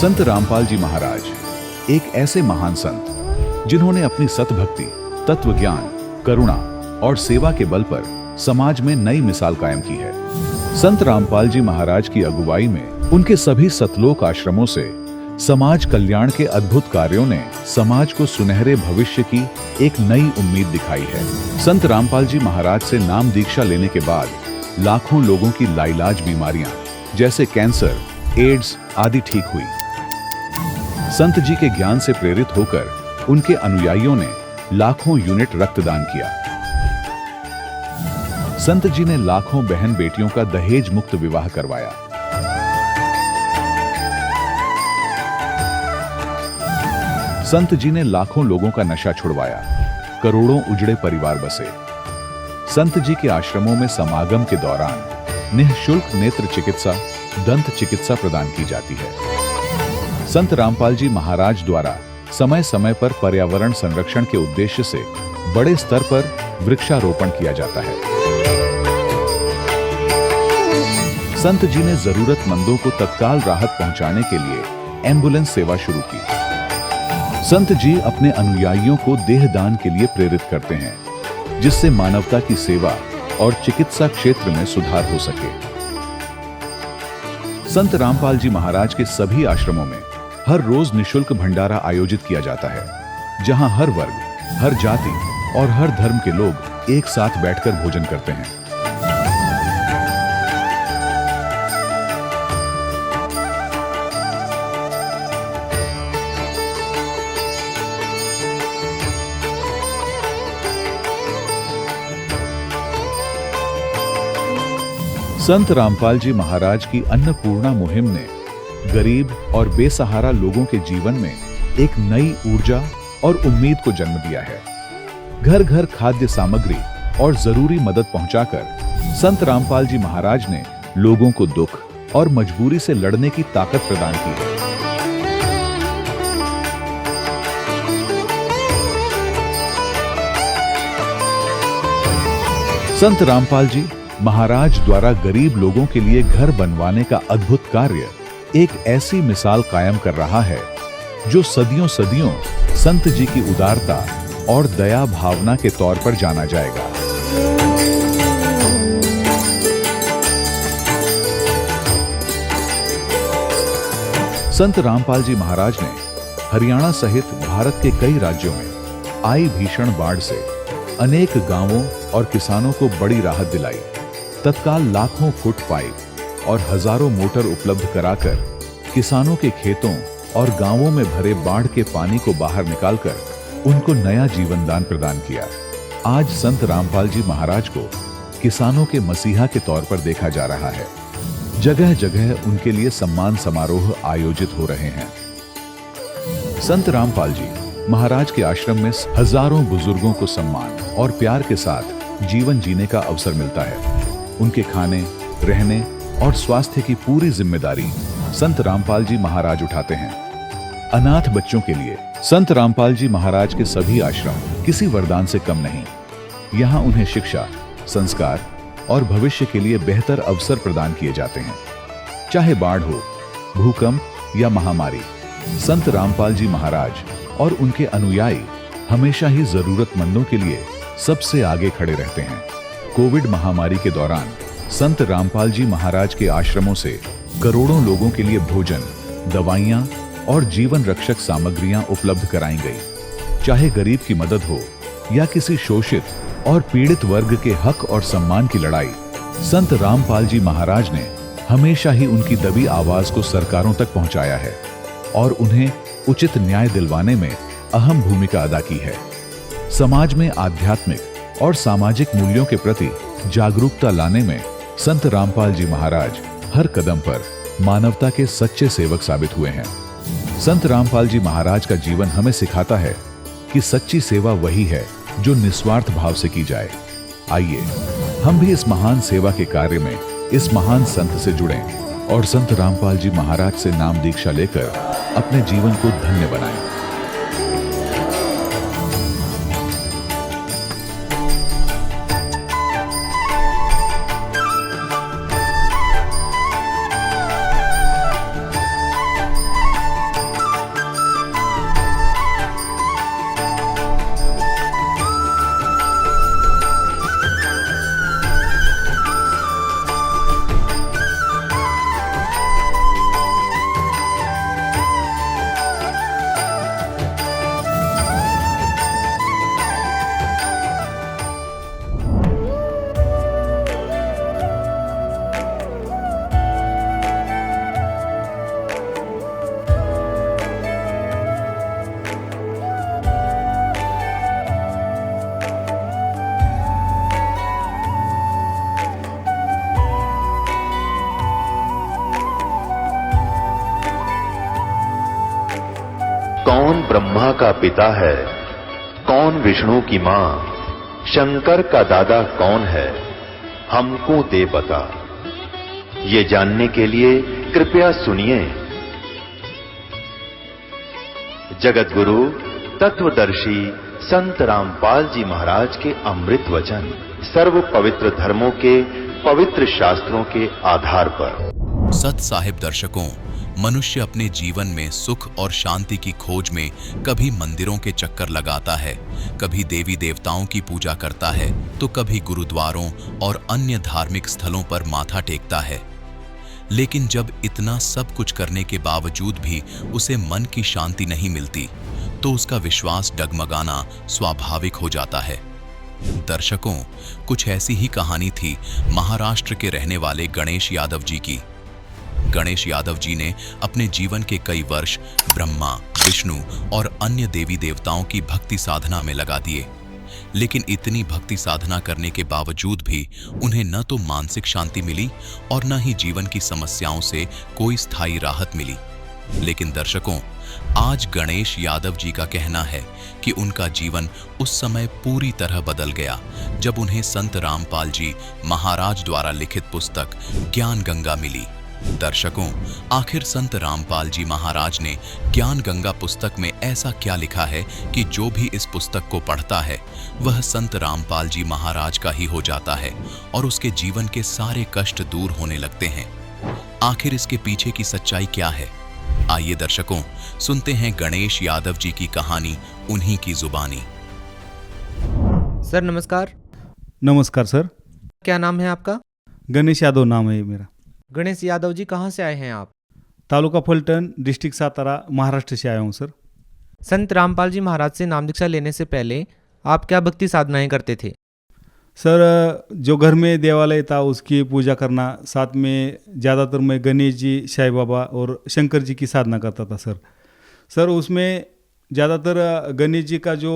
संत रामपाल जी महाराज एक ऐसे महान संत जिन्होंने अपनी सतभक्ति, तत्व ज्ञान, करुणा और सेवा के बल पर समाज में नई मिसाल कायम की है। संत रामपाल जी महाराज की अगुवाई में उनके सभी सतलोक आश्रमों से समाज कल्याण के अद्भुत कार्यों ने समाज को सुनहरे भविष्य की एक नई उम्मीद दिखाई है। संत रामपाल जी महाराज से नाम दीक्षा लेने के बाद लाखों लोगों की लाइलाज बीमारियां जैसे कैंसर, एड्स आदि ठीक हुई। संत जी के ज्ञान से प्रेरित होकर उनके अनुयायियों ने लाखों यूनिट रक्तदान किया। संत जी ने लाखों बहन बेटियों का दहेज मुक्त विवाह करवाया। संत जी ने लाखों लोगों का नशा छुड़वाया, करोड़ों उजड़े परिवार बसे। संत जी के आश्रमों में समागम के दौरान निःशुल्क नेत्र चिकित्सा, दंत चिकित्सा प्रदान की जाती है। संत रामपाल जी महाराज द्वारा समय समय पर पर्यावरण संरक्षण के उद्देश्य से बड़े स्तर पर वृक्षारोपण किया जाता है। संत जी ने जरूरतमंदों को तत्काल राहत पहुंचाने के लिए एम्बुलेंस सेवा शुरू की। संत जी अपने अनुयायियों को देहदान के लिए प्रेरित करते हैं, जिससे मानवता की सेवा और चिकित्सा क्षेत्र में सुधार हो सके। संत रामपाल जी महाराज के सभी आश्रमों में हर रोज निःशुल्क भंडारा आयोजित किया जाता है, जहां हर वर्ग, हर जाति और हर धर्म के लोग एक साथ बैठकर भोजन करते हैं। संत रामपाल जी महाराज की अन्नपूर्णा मुहिम ने गरीब और बेसहारा लोगों के जीवन में एक नई ऊर्जा और उम्मीद को जन्म दिया है। घर घर खाद्य सामग्री और जरूरी मदद पहुंचाकर संत रामपाल जी महाराज ने लोगों को दुख और मजबूरी से लड़ने की ताकत प्रदान की है। संत रामपाल जी महाराज द्वारा गरीब लोगों के लिए घर बनवाने का अद्भुत कार्य एक ऐसी मिसाल कायम कर रहा है जो सदियों सदियों संत जी की उदारता और दया भावना के तौर पर जाना जाएगा। संत रामपाल जी महाराज ने हरियाणा सहित भारत के कई राज्यों में आई भीषण बाढ़ से अनेक गांवों और किसानों को बड़ी राहत दिलाई। तत्काल लाखों फुट पाइप और हजारों मोटर उपलब्ध कराकर किसानों के खेतों और गांवों में भरे बाढ़ के पानी को बाहर निकालकर उनको नया जीवन दान प्रदान किया। आज संत रामपाल जी महाराज को किसानों के मसीहा के तौर पर देखा जा रहा है। जगह जगह उनके लिए सम्मान समारोह आयोजित हो रहे हैं। संत रामपाल जी महाराज के आश्रम में हजारों बुजुर्गों को सम्मान और प्यार के साथ जीवन जीने का अवसर मिलता है। उनके खाने, रहने और स्वास्थ्य की पूरी जिम्मेदारी संत रामपाल जी महाराज उठाते हैं। अनाथ बच्चों के लिए संत रामपाल जी महाराज के सभी आश्रम किसी वरदान से कम नहीं। यहाँ उन्हें शिक्षा, संस्कार और भविष्य के लिए बेहतर अवसर प्रदान किए जाते हैं। चाहे बाढ़ हो, भूकंप या महामारी, संत रामपाल जी महाराज और उनके अनुयायी हमेशा ही जरूरतमंदों के लिए सबसे आगे खड़े रहते हैं। कोविड महामारी के दौरान संत रामपाल जी महाराज के आश्रमों से करोड़ों लोगों के लिए भोजन, दवाइयां और जीवन रक्षक सामग्रियां उपलब्ध कराई गई। चाहे गरीब की मदद हो या किसी शोषित और पीड़ित वर्ग के हक और सम्मान की लड़ाई, संत रामपाल जी महाराज ने हमेशा ही उनकी दबी आवाज को सरकारों तक पहुंचाया है और उन्हें उचित न्याय दिलवाने में अहम भूमिका अदा की है। समाज में आध्यात्मिक और सामाजिक मूल्यों के प्रति जागरूकता लाने में संत रामपाल जी महाराज हर कदम पर मानवता के सच्चे सेवक साबित हुए हैं। संत रामपाल जी महाराज का जीवन हमें सिखाता है कि सच्ची सेवा वही है जो निस्वार्थ भाव से की जाए। आइए हम भी इस महान सेवा के कार्य में इस महान संत से जुड़ें और संत रामपाल जी महाराज से नाम दीक्षा लेकर अपने जीवन को धन्य बनाएं। कौन ब्रह्मा का पिता है, कौन विष्णु की मां, शंकर का दादा कौन है, हमको दे बता। ये जानने के लिए कृपया सुनिए। जगत गुरु तत्वदर्शी संत रामपाल जी महाराज के अमृत वचन सर्व पवित्र धर्मों के पवित्र शास्त्रों के आधार पर। सत साहिब दर्शकों, मनुष्य अपने जीवन में सुख और शांति की खोज में कभी मंदिरों के चक्कर लगाता है, कभी देवी देवताओं की पूजा करता है, तो कभी गुरुद्वारों और अन्य धार्मिक स्थलों पर माथा टेकता है। लेकिन जब इतना सब कुछ करने के बावजूद भी उसे मन की शांति नहीं मिलती, तो उसका विश्वास डगमगाना स्वाभाविक हो जाता है। दर्शकों, कुछ ऐसी ही कहानी थी महाराष्ट्र के रहने वाले गणेश यादव जी की। गणेश यादव जी ने अपने जीवन के कई वर्ष ब्रह्मा, विष्णु और अन्य देवी देवताओं की भक्ति साधना में लगा दिए। लेकिन इतनी भक्ति साधना करने के बावजूद भी उन्हें न तो मानसिक शांति मिली और न ही जीवन की समस्याओं से कोई स्थायी राहत मिली। लेकिन दर्शकों, आज गणेश यादव जी का कहना है कि उनका जीवन उस समय पूरी तरह बदल गया जब उन्हें संत रामपाल जी महाराज द्वारा लिखित पुस्तक ज्ञान गंगा मिली। दर्शकों, आखिर संत रामपाल जी महाराज ने ज्ञान गंगा पुस्तक में ऐसा क्या लिखा है कि जो भी इस पुस्तक को पढ़ता है वह संत रामपाल जी महाराज का ही हो जाता है और उसके जीवन के सारे कष्ट दूर होने लगते हैं। आखिर इसके पीछे की सच्चाई क्या है? आइए दर्शकों, सुनते हैं गणेश यादव जी की कहानी उन्हीं की जुबानी। सर नमस्कार। नमस्कार सर। क्या नाम है आपका? गणेश यादव नाम है मेरा। गणेश यादव जी, कहाँ से आए हैं आप? तालुका फलटन, डिस्ट्रिक्ट सातारा, महाराष्ट्र से आया हूँ सर। संत रामपाल जी महाराज से नाम दीक्षा लेने से पहले आप क्या भक्ति साधनाएं करते थे? सर, जो घर में देवालय था उसकी पूजा करना, साथ में ज़्यादातर मैं गणेश जी, साईं बाबा और शंकर जी की साधना करता था सर उसमें ज़्यादातर गणेश जी का जो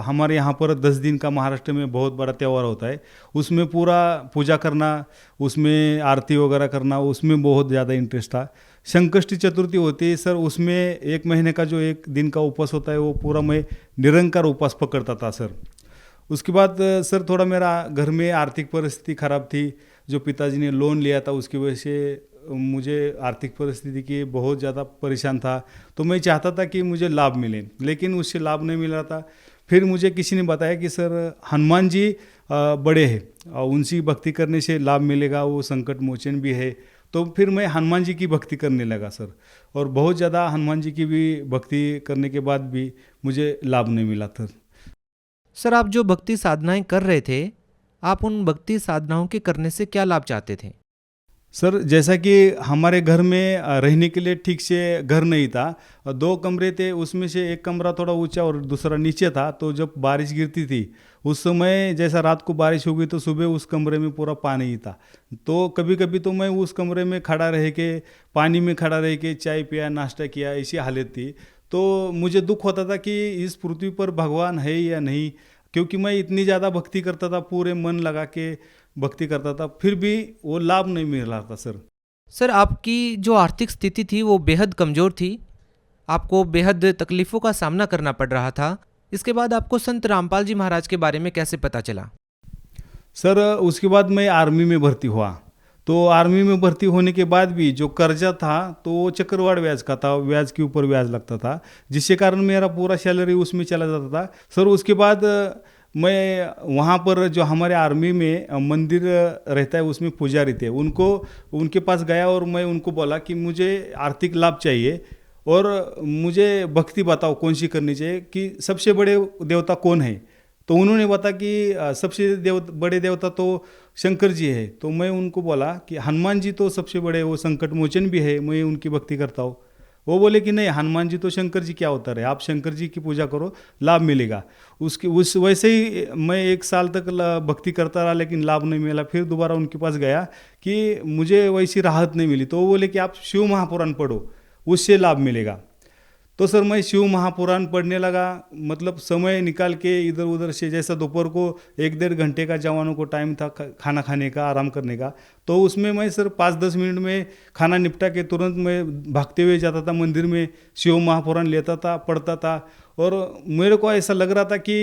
हमारे यहाँ पर 10 दिन का महाराष्ट्र में बहुत बड़ा त्यौहार होता है, उसमें पूरा पूजा करना, उसमें आरती वगैरह करना, उसमें बहुत ज़्यादा इंटरेस्ट था। संकष्टी चतुर्थी होती है सर, उसमें 1 महीने का जो 1 दिन का उपवास होता है वो पूरा मैं निरंकार उपवास पकड़ता था सर। उसके बाद सर थोड़ा मेरा घर में आर्थिक परिस्थिति ख़राब थी। जो पिताजी ने लोन लिया था उसकी वजह से मुझे आर्थिक परिस्थिति की बहुत ज़्यादा परेशान था, तो मैं चाहता था कि मुझे लाभ मिले, लेकिन उससे लाभ नहीं मिल रहा था। फिर मुझे किसी ने बताया कि सर हनुमान जी बड़े हैं और उनसी भक्ति करने से लाभ मिलेगा, वो संकट मोचन भी है। तो फिर मैं हनुमान जी की भक्ति करने लगा सर, और बहुत ज़्यादा हनुमान जी की भी भक्ति करने के बाद भी मुझे लाभ नहीं मिला था। सर, आप जो भक्ति साधनाएं कर रहे थे, आप उन भक्ति साधनाओं के करने से क्या लाभ चाहते थे? सर, जैसा कि हमारे घर में रहने के लिए ठीक से घर नहीं था, 2 कमरे थे, उसमें से एक कमरा थोड़ा ऊंचा और दूसरा नीचे था। तो जब बारिश गिरती थी उस समय, जैसा रात को बारिश हो गई तो सुबह उस कमरे में पूरा पानी ही था। तो कभी कभी तो मैं उस कमरे में खड़ा रह के, पानी में खड़ा रह के चाय पिया, नाश्ता किया, ऐसी हालत थी। तो मुझे दुख होता था कि इस पृथ्वी पर भगवान है या नहीं, क्योंकि मैं इतनी ज़्यादा भक्ति करता था, पूरे मन लगा के भक्ति करता था, फिर भी वो लाभ नहीं मिल रहा था सर। सर, आपकी जो आर्थिक स्थिति थी वो बेहद कमज़ोर थी, आपको बेहद तकलीफ़ों का सामना करना पड़ रहा था। इसके बाद आपको संत रामपाल जी महाराज के बारे में कैसे पता चला? सर, उसके बाद मैं आर्मी में भर्ती हुआ। तो आर्मी में भर्ती होने के बाद भी जो कर्जा था तो वो चक्रवाढ़ ब्याज का था, ब्याज के ऊपर ब्याज लगता था, जिसके कारण मेरा पूरा सैलरी उसमें चला जाता था सर। उसके बाद मैं वहाँ पर जो हमारे आर्मी में मंदिर रहता है उसमें पुजारी थे, उनके पास गया और मैं उनको बोला कि मुझे आर्थिक लाभ चाहिए और मुझे भक्ति बताओ कौन सी करनी चाहिए, कि सबसे बड़े देवता कौन है। तो उन्होंने बताया कि सबसे बड़े देवता तो शंकर जी है। तो मैं उनको बोला कि हनुमान जी तो सबसे बड़े, वो संकट मोचन भी है, मैं उनकी भक्ति करता हूँ। वो बोले कि नहीं, हनुमान जी तो शंकर जी क्या अवतार है, आप शंकर जी की पूजा करो, लाभ मिलेगा। वैसे ही मैं 1 साल तक भक्ति करता रहा, लेकिन लाभ नहीं मिला। फिर दोबारा उनके पास गया कि मुझे वैसी राहत नहीं मिली। तो वो बोले कि आप शिव महापुराण पढ़ो, उससे लाभ मिलेगा। तो सर मैं शिव महापुराण पढ़ने लगा। मतलब समय निकाल के इधर उधर से, जैसा दोपहर को 1-1.5 घंटे का जवानों को टाइम था खाना खाने का, आराम करने का, तो उसमें मैं सर 5-10 मिनट में खाना निपटा के तुरंत मैं भागते हुए जाता था मंदिर में, शिव महापुराण लेता था, पढ़ता था। और मेरे को ऐसा लग रहा था कि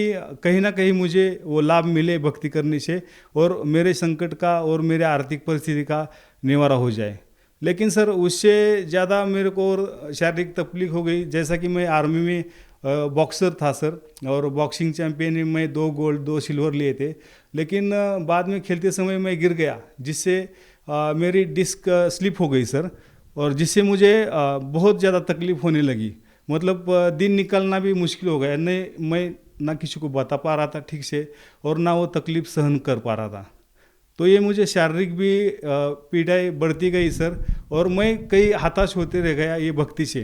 कहीं ना कहीं मुझे वो लाभ मिले भक्ति करने से, और मेरे संकट का और मेरे आर्थिक परिस्थिति का निवारा हो जाए। लेकिन सर उससे ज़्यादा मेरे को और शारीरिक तकलीफ हो गई। जैसा कि मैं आर्मी में बॉक्सर था सर, और बॉक्सिंग चैंपियन में 2 गोल्ड 2 सिल्वर लिए थे। लेकिन बाद में खेलते समय मैं गिर गया, जिससे मेरी डिस्क स्लिप हो गई सर, और जिससे मुझे बहुत ज़्यादा तकलीफ होने लगी। मतलब दिन निकालना भी मुश्किल हो गया। नहीं, मैं ना किसी को बता पा रहा था ठीक से, और ना वो तकलीफ सहन कर पा रहा था। तो ये मुझे शारीरिक भी पीड़ाएँ बढ़ती गई सर, और मैं कई हताश होते रह गया ये भक्ति से।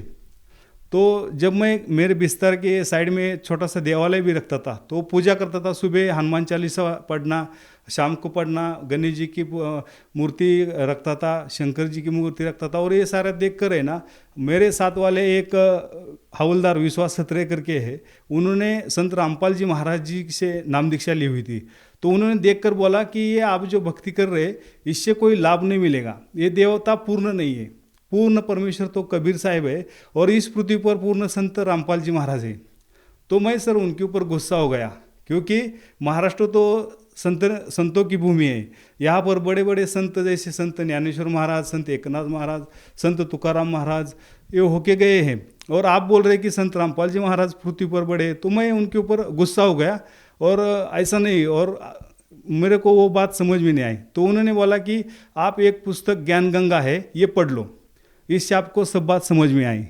तो जब मैं मेरे बिस्तर के साइड में छोटा सा देवालय भी रखता था, तो पूजा करता था। सुबह हनुमान चालीसा पढ़ना, शाम को पढ़ना, गणेश जी की मूर्ति रखता था, शंकर जी की मूर्ति रखता था। और ये सारा देख कर है ना, मेरे साथ वाले एक हवलदार विश्वास सत्रे करके है, उन्होंने संत रामपाल जी महाराज जी से नाम दीक्षा ली हुई थी। तो उन्होंने देखकर बोला कि ये आप जो भक्ति कर रहे, इससे कोई लाभ नहीं मिलेगा, ये देवता पूर्ण नहीं है। पूर्ण परमेश्वर तो कबीर साहिब है, और इस पृथ्वी पर पूर्ण संत रामपाल जी महाराज है। तो मैं सर उनके ऊपर गुस्सा हो गया, क्योंकि महाराष्ट्र तो संतों की भूमि है। यहाँ पर बड़े बड़े संत जैसे संत ज्ञानेश्वर महाराज, संत एकनाथ महाराज, संत तुकाराम महाराज ये होके गए हैं, और आप बोल रहे कि संत रामपाल जी महाराज पृथ्वी पर बड़े। तो मैं उनके ऊपर गुस्सा हो गया, और ऐसा नहीं, और मेरे को वो बात समझ में नहीं आई। तो उन्होंने बोला कि आप एक पुस्तक ज्ञान गंगा है, ये पढ़ लो, इससे आपको सब बात समझ में आई।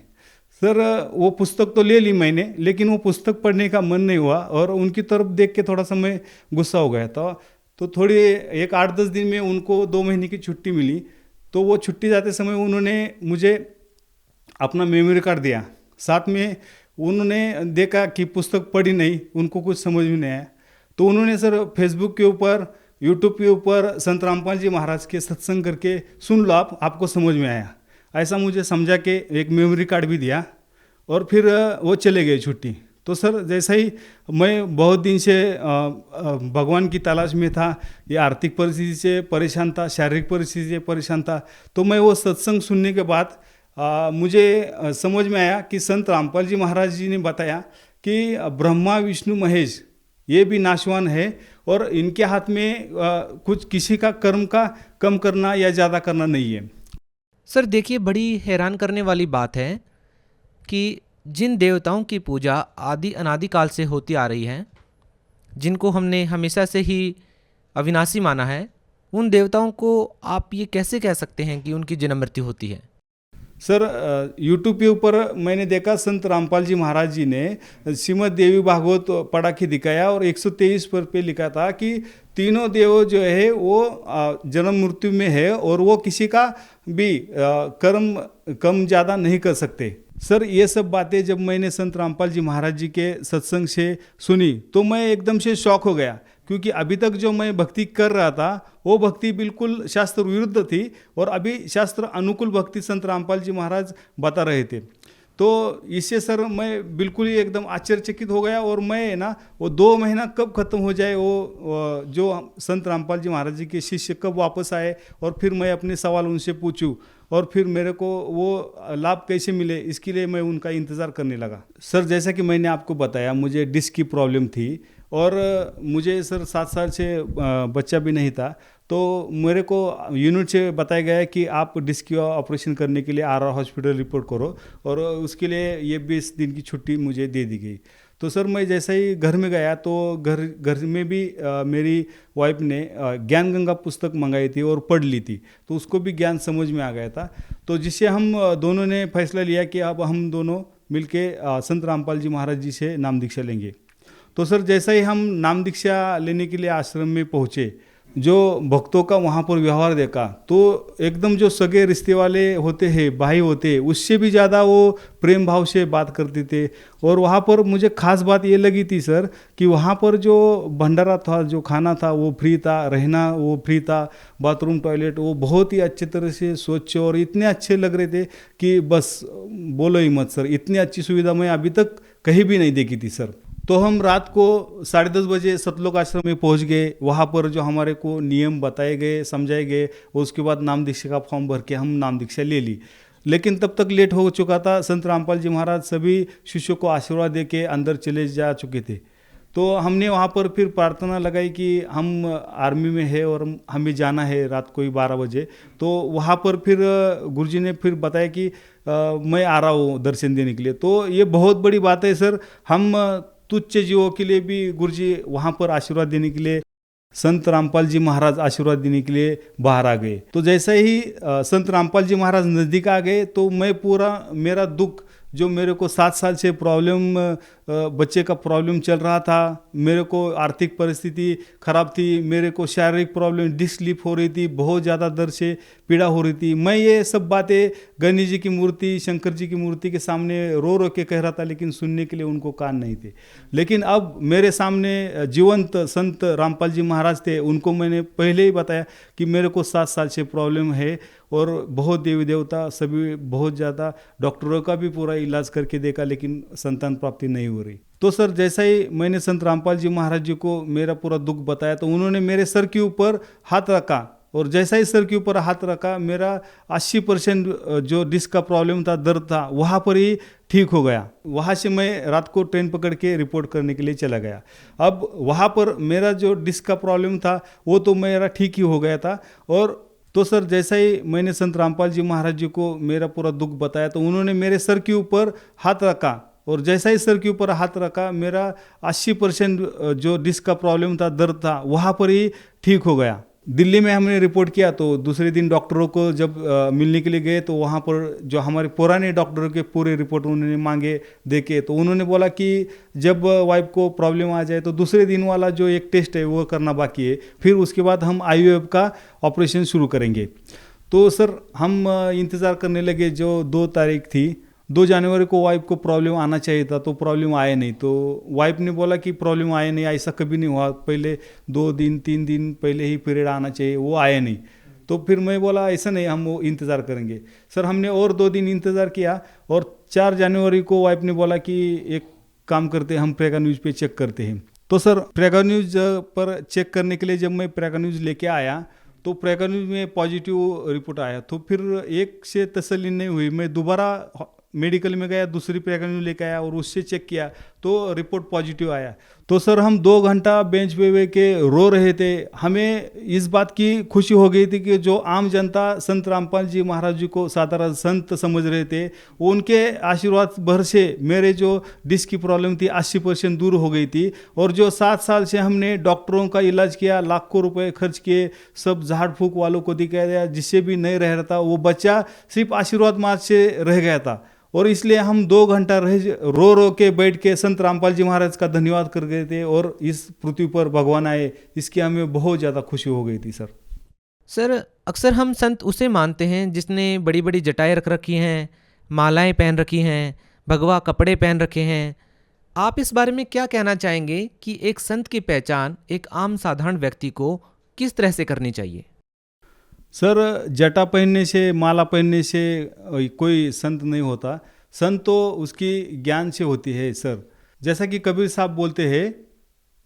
सर वो पुस्तक तो ले ली मैंने, लेकिन वो पुस्तक पढ़ने का मन नहीं हुआ, और उनकी तरफ देख के थोड़ा सा मैं गुस्सा हो गया था। तो थोड़ी एक 8-10 दिन में उनको 2 महीने की छुट्टी मिली। तो वो छुट्टी जाते समय उन्होंने मुझे अपना मेमोरी कार्ड दिया। साथ में उन्होंने देखा कि पुस्तक पढ़ी नहीं, उनको कुछ समझ में नहीं आया। तो उन्होंने सर फेसबुक के ऊपर, यूट्यूब के ऊपर संत रामपाल जी महाराज के सत्संग करके सुन लो, आपको समझ में आया, ऐसा मुझे समझा के एक मेमोरी कार्ड भी दिया। और फिर वो चले गए छुट्टी। तो सर जैसा ही मैं बहुत दिन से भगवान की तलाश में था, ये आर्थिक परिस्थिति से परेशान था, शारीरिक परिस्थिति से परेशान था। तो मैं वो सत्संग सुनने के बाद मुझे समझ में आया कि संत रामपाल जी महाराज जी ने बताया कि ब्रह्मा विष्णु महेश ये भी नाशवान है, और इनके हाथ में कुछ किसी का कर्म का कम करना या ज़्यादा करना नहीं है। सर देखिए, बड़ी हैरान करने वाली बात है कि जिन देवताओं की पूजा आदि अनादि काल से होती आ रही है, जिनको हमने हमेशा से ही अविनाशी माना है, उन देवताओं को आप ये कैसे कह सकते हैं कि उनकी जन्म मृत्यु होती है? सर यूट्यूब के ऊपर मैंने देखा संत रामपाल जी महाराज जी ने श्रीमद् देवी भागवत पढ़ा के दिखाया, और 123 पे लिखा था कि तीनों देव जो है वो जन्म मृत्यु में है, और वो किसी का भी कर्म कम ज़्यादा नहीं कर सकते। सर ये सब बातें जब मैंने संत रामपाल जी महाराज जी के सत्संग से सुनी, तो मैं एकदम से शॉक हो गया, क्योंकि अभी तक जो मैं भक्ति कर रहा था वो भक्ति बिल्कुल शास्त्र विरुद्ध थी, और अभी शास्त्र अनुकूल भक्ति संत रामपाल जी महाराज बता रहे थे। तो इससे सर मैं बिल्कुल ही एकदम आश्चर्यचकित हो गया, और मैं ना वो 2 महीना कब ख़त्म हो जाए, वो जो संत रामपाल जी महाराज जी के शिष्य कब वापस आए, और फिर मैं अपने सवाल उनसे पूछूं, और फिर मेरे को वो लाभ कैसे मिले, इसके लिए मैं उनका इंतज़ार करने लगा। सर जैसा कि मैंने आपको बताया, मुझे डिस्क की प्रॉब्लम थी, और मुझे सर 7 साल से बच्चा भी नहीं था। तो मेरे को यूनिट से बताया गया है कि आप डिस्क का ऑपरेशन करने के लिए RR हॉस्पिटल रिपोर्ट करो, और उसके लिए ये 20 दिन की छुट्टी मुझे दे दी गई। तो सर मैं जैसे ही घर में गया, तो घर में भी मेरी वाइफ ने ज्ञान गंगा पुस्तक मंगाई थी और पढ़ ली थी, तो उसको भी ज्ञान समझ में आ गया था। तो जिससे हम दोनों ने फैसला लिया कि अब हम दोनों मिलके संत रामपाल जी महाराज जी से नाम दीक्षा लेंगे। तो सर जैसा ही हम नाम दीक्षा लेने के लिए आश्रम में पहुँचे, जो भक्तों का वहाँ पर व्यवहार देखा तो एकदम जो सगे रिश्ते वाले होते हैं, भाई होते हैं, उससे भी ज़्यादा वो प्रेम भाव से बात करते थे। और वहाँ पर मुझे खास बात ये लगी थी सर कि वहाँ पर जो भंडारा था, जो खाना था वो फ्री था, रहना वो फ्री था, बाथरूम टॉयलेट वो बहुत ही अच्छे तरह से स्वच्छ और इतने अच्छे लग रहे थे कि बस बोलो ही मत सर। इतनी अच्छी सुविधा मैं अभी तक कहीं भी नहीं देखी थी सर। तो हम रात को 10:30 बजे सतलोक आश्रम में पहुंच गए। वहाँ पर जो हमारे को नियम बताए गए, समझाए गए, और उसके बाद नाम दीक्षा का फॉर्म भर के हम नाम दीक्षा ले ली। लेकिन तब तक लेट हो चुका था। संत रामपाल जी महाराज सभी शिष्यों को आशीर्वाद दे के अंदर चले जा चुके थे। तो हमने वहाँ पर फिर प्रार्थना लगाई कि हम आर्मी में है और हमें जाना है रात को ही 12 बजे। तो वहाँ पर फिर गुरुजी ने फिर बताया कि मैं आ रहा हूँ दर्शन देने के लिए। तो ये बहुत बड़ी बात है सर। हम तुच्छ जीवों के लिए भी गुरुजी वहाँ पर आशीर्वाद देने के लिए, संत रामपाल जी महाराज आशीर्वाद देने के लिए बाहर आ गए। तो जैसे ही संत रामपाल जी महाराज नज़दीक आ गए तो मैं पूरा मेरा दुख, जो मेरे को 7 साल से प्रॉब्लम, बच्चे का प्रॉब्लम चल रहा था, मेरे को आर्थिक परिस्थिति खराब थी, मेरे को शारीरिक प्रॉब्लम, डिस्क स्लिप हो रही थी, बहुत ज़्यादा दर्द से पीड़ा हो रही थी। मैं ये सब बातें गणेश जी की मूर्ति, शंकर जी की मूर्ति के सामने रो रो के कह रहा था, लेकिन सुनने के लिए उनको कान नहीं थे। लेकिन अब मेरे सामने जीवंत संत रामपाल जी महाराज थे। उनको मैंने पहले ही बताया कि मेरे को 7 साल से प्रॉब्लम है और बहुत देवी देवता सभी, बहुत ज़्यादा डॉक्टरों का भी पूरा इलाज करके देखा, लेकिन संतान प्राप्ति नहीं हो रही। तो सर जैसा ही मैंने संत रामपाल जी महाराज जी को मेरा पूरा दुख बताया तो उन्होंने मेरे सर के ऊपर हाथ रखा, और जैसा ही सर के ऊपर हाथ रखा मेरा 80% जो डिस्क का प्रॉब्लम था, दर्द था, वहाँ पर ही ठीक हो गया। वहाँ से मैं रात को ट्रेन पकड़ के रिपोर्ट करने के लिए चला गया। अब वहाँ पर मेरा जो डिस्क का प्रॉब्लम था वो तो मेरा ठीक ही हो गया था। और तो सर जैसा ही मैंने संत रामपाल जी महाराज जी को मेरा पूरा दुख बताया तो उन्होंने मेरे सर के ऊपर हाथ रखा, और जैसा ही सर के ऊपर हाथ रखा मेरा 80% जो डिस्क का प्रॉब्लम था, दर्द था, वहाँ पर ही ठीक हो गया। दिल्ली में हमने रिपोर्ट किया तो दूसरे दिन डॉक्टरों को जब मिलने के लिए गए तो वहाँ पर जो हमारे पुराने डॉक्टरों के पूरे रिपोर्ट उन्होंने मांगे देखे। तो उन्होंने बोला कि जब वाइफ को प्रॉब्लम आ जाए तो दूसरे दिन वाला जो एक टेस्ट है वो करना बाकी है, फिर उसके बाद हम IVF का ऑपरेशन शुरू करेंगे। तो सर हम इंतज़ार करने लगे। जो 2 तारीख थी, 2 जनवरी को वाइफ को प्रॉब्लम आना चाहिए था, तो प्रॉब्लम आया नहीं। तो वाइफ ने बोला कि प्रॉब्लम आया नहीं, ऐसा कभी नहीं हुआ, पहले 2 दिन 3 दिन पहले ही पीरियड आना चाहिए, वो आया नहीं। तो फिर मैं बोला ऐसा नहीं, हम वो इंतज़ार करेंगे। सर हमने और 2 दिन इंतज़ार किया, और 4 जनवरी को वाइफ ने बोला कि एक काम करते हैं, हम प्रेगा न्यूज़ पे चेक करते हैं। तो सर प्रेगा न्यूज़ पर चेक करने के लिए जब मैं प्रेगा न्यूज़ लेके आया तो प्रेगा न्यूज़ में पॉजिटिव रिपोर्ट आया। तो फिर एक से तसल्ली नहीं हुई, मैं दोबारा मेडिकल में गया, दूसरी प्रेगा न्यूज़ लेके आया और उससे चेक किया तो रिपोर्ट पॉजिटिव आया। तो सर हम 2 घंटा बेंच पे के रो रहे थे। हमें इस बात की खुशी हो गई थी कि जो आम जनता संत रामपाल जी महाराज जी को साधारण संत समझ रहे थे, वो उनके आशीर्वाद भर से मेरे जो डिस्क की प्रॉब्लम थी 80% दूर हो गई थी। और जो 7 साल से हमने डॉक्टरों का इलाज किया, लाखों रुपए खर्च किए, सब झाड़ फूक वालों को दिखाया, जिससे भी नहीं रह रहा था, वो बच्चा सिर्फ आशीर्वाद मात्र से रह गया था। और इसलिए हम 2 घंटा रो रो के बैठ के संत रामपाल जी महाराज का धन्यवाद कर गए थे, और इस पृथ्वी पर भगवान आए, इसकी हमें बहुत ज़्यादा खुशी हो गई थी सर। सर अक्सर हम संत उसे मानते हैं जिसने बड़ी बड़ी जटाएं रख रखी हैं, मालाएं पहन रखी हैं, भगवा कपड़े पहन रखे हैं। आप इस बारे में क्या कहना चाहेंगे कि एक संत की पहचान एक आम साधारण व्यक्ति को किस तरह से करनी चाहिए? सर जटा पहनने से, माला पहनने से कोई संत नहीं होता। संत तो उसकी ज्ञान से होती है सर। जैसा कि कबीर साहब बोलते हैं,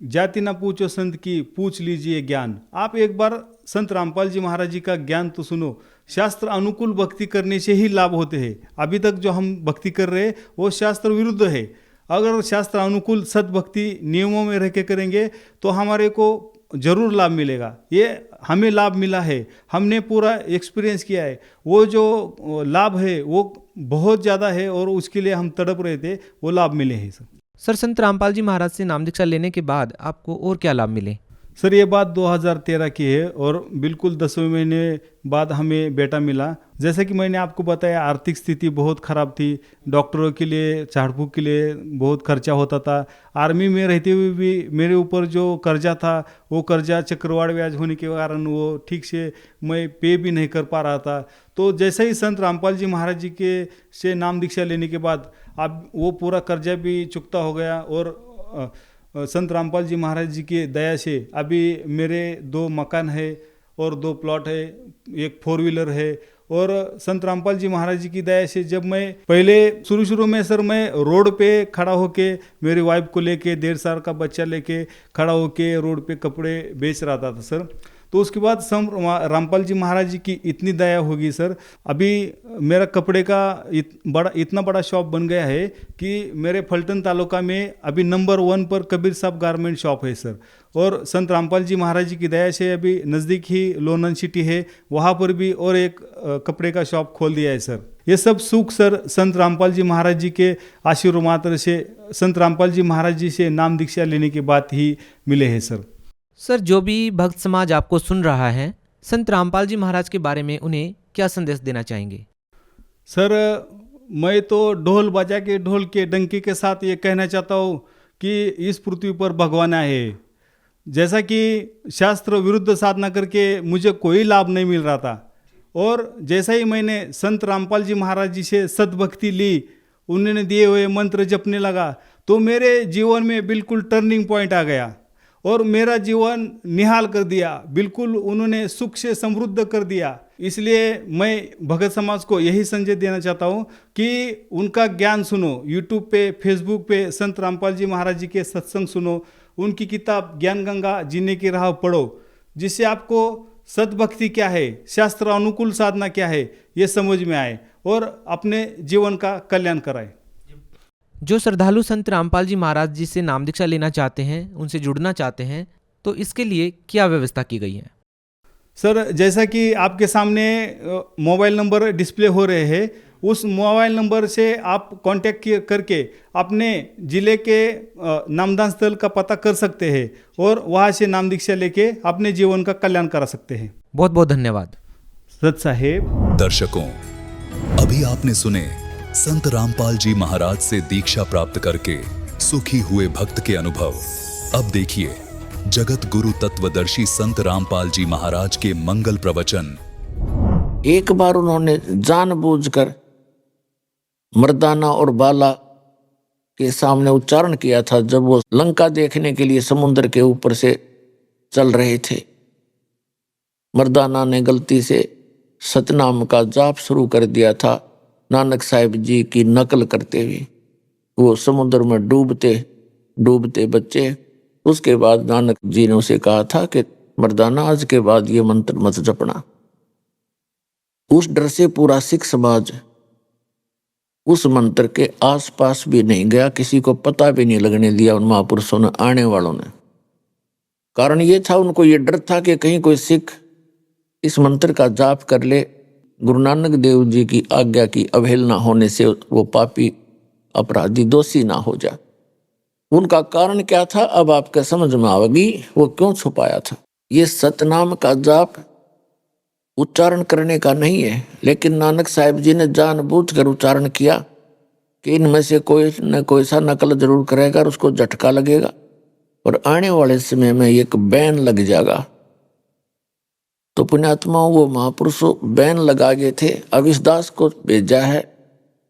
जाति ना पूछो संत की, पूछ लीजिए ज्ञान। आप एक बार संत रामपाल जी महाराज जी का ज्ञान तो सुनो। शास्त्र अनुकूल भक्ति करने से ही लाभ होते हैं। अभी तक जो हम भक्ति कर रहे हैं वो शास्त्र विरुद्ध है। अगर शास्त्र अनुकूल सद्भक्ति नियमों में रह के करेंगे तो हमारे को जरूर लाभ मिलेगा। ये हमें लाभ मिला है, हमने पूरा एक्सपीरियंस किया है। वो जो लाभ है वो बहुत ज़्यादा है, और उसके लिए हम तड़प रहे थे, वो लाभ मिले हैं सर। सर संत रामपाल जी महाराज से नाम दीक्षा लेने के बाद आपको और क्या लाभ मिले? सर ये बात 2013 की है और बिल्कुल 10वें महीने बाद हमें बेटा मिला। जैसे कि मैंने आपको बताया, आर्थिक स्थिति बहुत ख़राब थी, डॉक्टरों के लिए, झाड़ फूक के लिए बहुत खर्चा होता था। आर्मी में रहते हुए भी मेरे ऊपर जो कर्जा था वो कर्जा चक्रवाढ़ ब्याज होने के कारण वो ठीक से मैं पे भी नहीं कर पा रहा था। तो जैसे ही संत रामपाल जी महाराज जी के से नाम दीक्षा लेने के बाद अब वो पूरा कर्जा भी चुकता हो गया और संत रामपाल जी महाराज जी की दया से अभी मेरे 2 मकान है और 2 प्लॉट है, एक 4 व्हीलर है। और संत रामपाल जी महाराज जी की दया से जब मैं पहले शुरू में सर मैं रोड पे खड़ा होके मेरी वाइफ को लेके 1.5 साल का बच्चा लेके खड़ा होके रोड पे कपड़े बेच रहा था सर। तो उसके बाद संत रामपाल जी महाराज जी की इतनी दया होगी सर, अभी मेरा कपड़े का इतना बड़ा शॉप बन गया है कि मेरे फलटन तालुका में अभी नंबर 1 पर कबीर साहब गारमेंट शॉप है सर। और संत रामपाल जी महाराज जी की दया से अभी नज़दीक ही लोनन सिटी है, वहाँ पर भी और एक कपड़े का शॉप खोल दिया है सर। ये सब सुख सर संत रामपाल जी महाराज जी के आशीर्वाद से, संत रामपाल जी महाराज जी से नाम दीक्षा लेने के बाद ही मिले हैं सर। सर, जो भी भक्त समाज आपको सुन रहा है, संत रामपाल जी महाराज के बारे में उन्हें क्या संदेश देना चाहेंगे? सर, मैं तो ढोल बजा के, ढोल के डंकी के साथ ये कहना चाहता हूँ कि इस पृथ्वी पर भगवान आए। जैसा कि शास्त्र विरुद्ध साधना करके मुझे कोई लाभ नहीं मिल रहा था, और जैसा ही मैंने संत रामपाल जी महाराज जी से सद्भक्ति ली, उन्होंने दिए हुए मंत्र जपने लगा, तो मेरे जीवन में बिल्कुल टर्निंग पॉइंट आ गया और मेरा जीवन निहाल कर दिया। बिल्कुल उन्होंने सुख से समृद्ध कर दिया। इसलिए मैं भगत समाज को यही संदेश देना चाहता हूँ कि उनका ज्ञान सुनो, यूट्यूब पे, फेसबुक पे संत रामपाल जी महाराज जी के सत्संग सुनो, उनकी किताब ज्ञान गंगा जीने की राह पढ़ो, जिससे आपको सद्भक्ति क्या है, शास्त्र अनुकूल साधना क्या है, ये समझ में आए और अपने जीवन का कल्याण कराए। जो श्रद्धालु संत रामपाल जी महाराज जी से नाम दीक्षा लेना चाहते हैं, उनसे जुड़ना चाहते हैं, तो इसके लिए क्या व्यवस्था की गई है? सर, जैसा कि आपके सामने मोबाइल नंबर डिस्प्ले हो रहे हैं, उस मोबाइल नंबर से आप कांटेक्ट करके अपने ज़िले के नामदान स्थल का पता कर सकते हैं और वहाँ से नाम दीक्षा लेके अपने जीवन का कल्याण करा सकते हैं। बहुत बहुत धन्यवाद सत साहेब। दर्शकों, अभी आपने सुने संत रामपाल जी महाराज से दीक्षा प्राप्त करके सुखी हुए भक्त के अनुभव। अब देखिए जगत गुरु तत्वदर्शी संत रामपाल जी महाराज के मंगल प्रवचन। एक बार उन्होंने जानबूझकर मर्दाना और बाला के सामने उच्चारण किया था, जब वो लंका देखने के लिए समुद्र के ऊपर से चल रहे थे। मर्दाना ने गलती से सतनाम का जाप शुरू कर दिया था, नानक साहिब जी की नकल करते हुए। वो समुद्र में डूबते डूबते बच्चे। उसके बाद नानक जी ने उसे कहा था कि मर्दाना, आज के बाद ये मंत्र मत जपना। उस डर से पूरा सिख समाज उस मंत्र के आसपास भी नहीं गया, किसी को पता भी नहीं लगने दिया उन महापुरुषों ने, आने वालों ने। कारण ये था, उनको ये डर था कि कहीं कोई सिख इस मंत्र का जाप कर ले, गुरु नानक देव जी की आज्ञा की अवहेलना होने से वो पापी अपराधी दोषी ना हो जाए। उनका कारण क्या था, अब आपके समझ में आवेगी वो क्यों छुपाया था। ये सतनाम का जाप उच्चारण करने का नहीं है, लेकिन नानक साहिब जी ने जानबूझकर उच्चारण किया कि इनमें से कोई न कोई सा नकल जरूर करेगा और उसको झटका लगेगा और आने वाले समय में एक बैन लग जाएगा। तो पुण्यात्माओं, वो महापुरुषों बैन लगा गए थे। अब इस दास को भेजा है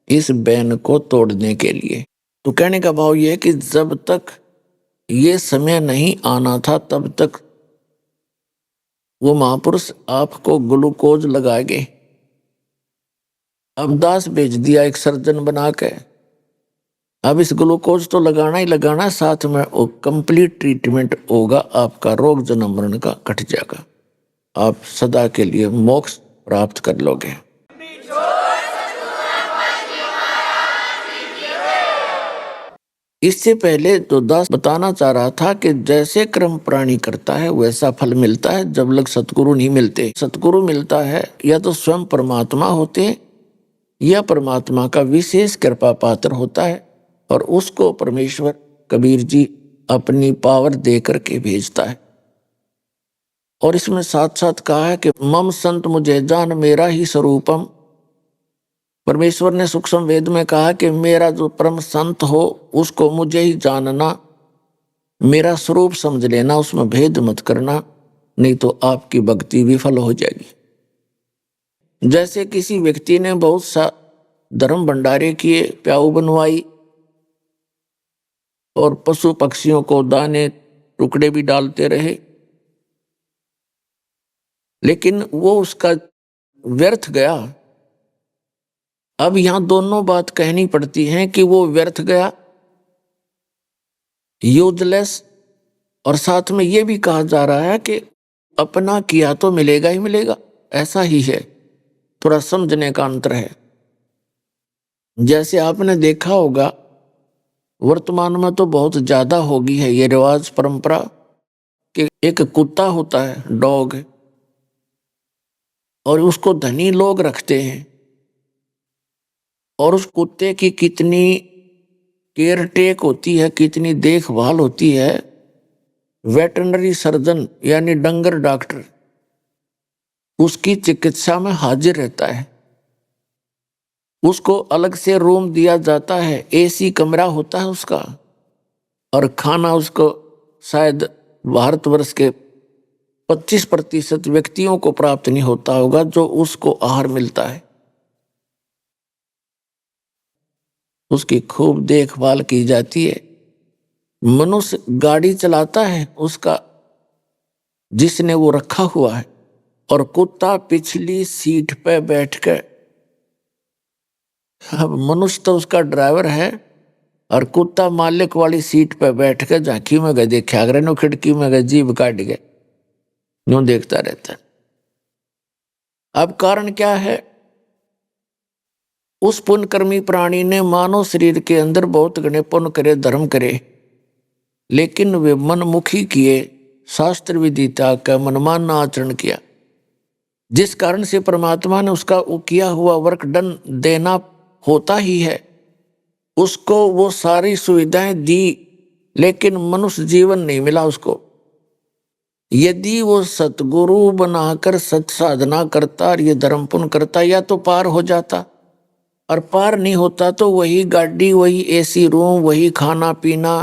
इस बैन को तोड़ने के लिए। तो कहने का भाव ये है कि जब तक ये समय नहीं आना था, तब तक वो महापुरुष आपको ग्लूकोज लगाएंगे। अब दास भेज दिया एक सर्जन बना के। अब इस ग्लूकोज तो लगाना ही लगाना, साथ में वो कंप्लीट ट्रीटमेंट होगा, आपका रोग जन्म मरण का कट जाएगा, आप सदा के लिए मोक्ष प्राप्त कर लोगे। इससे पहले तो दास बताना चाह रहा था कि जैसे कर्म प्राणी करता है वैसा फल मिलता है, जब लग सतगुरु नहीं मिलते। सतगुरु मिलता है या तो स्वयं परमात्मा होते हैं या परमात्मा का विशेष कृपा पात्र होता है, और उसको परमेश्वर कबीर जी अपनी पावर दे करके भेजता है। और इसमें साथ साथ कहा है कि मम संत मुझे जान मेरा ही स्वरूपम। परमेश्वर ने सूक्ष्म वेद में कहा कि मेरा जो परम संत हो उसको मुझे ही जानना, मेरा स्वरूप समझ लेना, उसमें भेद मत करना, नहीं तो आपकी भक्ति विफल हो जाएगी। जैसे किसी व्यक्ति ने बहुत सा धर्म भंडारे किए, प्याऊ बनवाई और पशु पक्षियों को दाने टुकड़े भी डालते रहे, लेकिन वो उसका व्यर्थ गया। अब यहां दोनों बात कहनी पड़ती है कि वो व्यर्थ गया, यूजलेस, और साथ में ये भी कहा जा रहा है कि अपना किया तो मिलेगा ही मिलेगा, ऐसा ही है। थोड़ा समझने का अंतर है। जैसे आपने देखा होगा वर्तमान में तो बहुत ज्यादा हो गई है ये रिवाज परंपरा कि एक कुत्ता होता है, डॉग, और उसको धनी लोग रखते हैं और उस कुत्ते की कितनी केयर टेक होती है, कितनी देखभाल होती है। वेटरनरी सर्जन यानी डंगर डॉक्टर उसकी चिकित्सा में हाजिर रहता है। उसको अलग से रूम दिया जाता है, एसी कमरा होता है उसका, और खाना उसको शायद भारतवर्ष के 25% व्यक्तियों को प्राप्त नहीं होता होगा जो उसको आहार मिलता है। उसकी खूब देखभाल की जाती है। मनुष्य गाड़ी चलाता है उसका, जिसने वो रखा हुआ है, और कुत्ता पिछली सीट पे बैठकर, अब मनुष्य तो उसका ड्राइवर है और कुत्ता मालिक वाली सीट पे बैठकर झांकी में गए देखा करे, नो खिड़की में गए जीभ काट गए, यूं देखता रहता है। अब कारण क्या है? उस पुण्यकर्मी प्राणी ने मानव शरीर के अंदर बहुत घने पुण्य करे, धर्म करे, लेकिन वे मनमुखी किए, शास्त्र विदिता का मनमाना आचरण किया, जिस कारण से परमात्मा ने उसका वो किया हुआ वर्क डन देना होता ही है। उसको वो सारी सुविधाएं दी, लेकिन मनुष्य जीवन नहीं मिला उसको। यदि वो सतगुरु बनाकर सत साधना करता और ये धर्म पुण्य करता, या तो पार हो जाता, और पार नहीं होता तो वही गाड़ी, वही एसी रूम, वही खाना पीना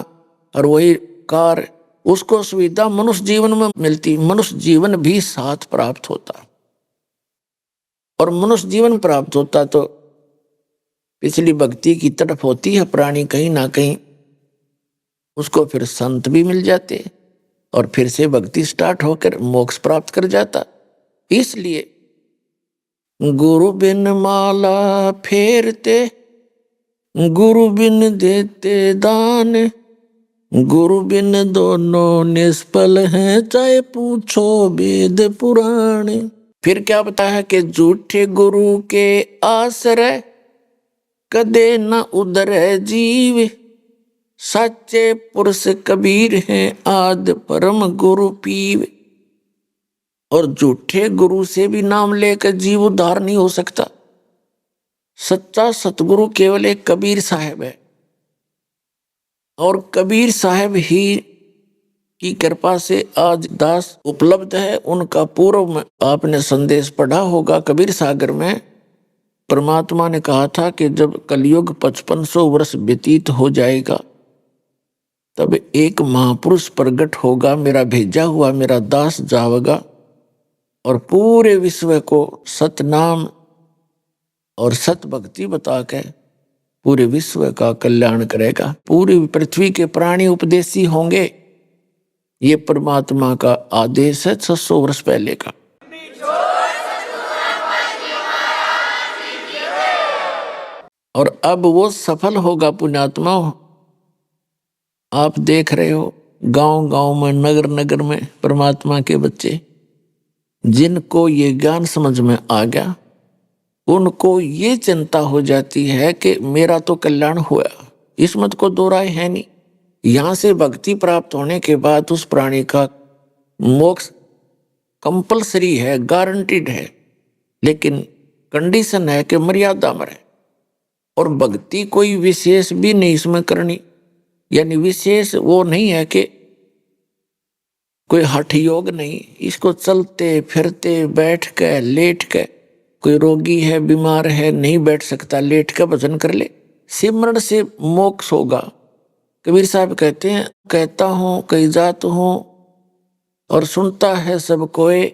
और वही कार, उसको सुविधा मनुष्य जीवन में मिलती, मनुष्य जीवन भी साथ प्राप्त होता। और मनुष्य जीवन प्राप्त होता तो पिछली भक्ति की तरफ होती है प्राणी कहीं ना कहीं, उसको फिर संत भी मिल जाते और फिर से भक्ति स्टार्ट होकर मोक्ष प्राप्त कर जाता। इसलिए गुरु बिन माला फेरते, गुरु बिन देते दान, गुरु बिन दोनों निष्फल हैं, चाहे पूछो वेद पुराण। फिर क्या बताया है कि झूठे गुरु के आश्रय कदे न उधर जीव, सच्चे पुरुष कबीर हैं आद परम गुरु पीव। और झूठे गुरु से भी नाम लेकर जीव उद्धार नहीं हो सकता। सच्चा सतगुरु केवल एक कबीर साहब है, और कबीर साहब ही की कृपा से आज दास उपलब्ध है। उनका पूर्व में आपने संदेश पढ़ा होगा, कबीर सागर में परमात्मा ने कहा था कि जब कलयुग 5500 वर्ष व्यतीत हो जाएगा, तब एक महापुरुष प्रकट होगा, मेरा भेजा हुआ मेरा दास जावेगा और पूरे विश्व को सतनाम और सत भक्ति बता के पूरे विश्व का कल्याण करेगा। पूरी पृथ्वी के प्राणी उपदेशी होंगे। ये परमात्मा का आदेश है 600 वर्ष पहले का। और अब वो सफल होगा पुण्यात्मा। आप देख रहे हो गांव गांव में, नगर नगर में परमात्मा के बच्चे, जिनको ये ज्ञान समझ में आ गया, उनको ये चिंता हो जाती है कि मेरा तो कल्याण हुआ, इसमें को दो राय है नहीं। यहां से भक्ति प्राप्त होने के बाद उस प्राणी का मोक्ष कंपलसरी है, गारंटीड है, लेकिन कंडीशन है कि मर्यादा में रहे। और भक्ति कोई विशेष भी नहीं इसमें करनी, यानी विशेष वो नहीं है कि कोई हठ योग नहीं, इसको चलते फिरते बैठ के लेट के, कोई रोगी है बीमार है नहीं बैठ सकता, लेट के भजन कर ले, सिमरण से मोक्ष होगा। कबीर साहब कहते हैं, कहता हूं कई जात हूं और सुनता है सब कोई,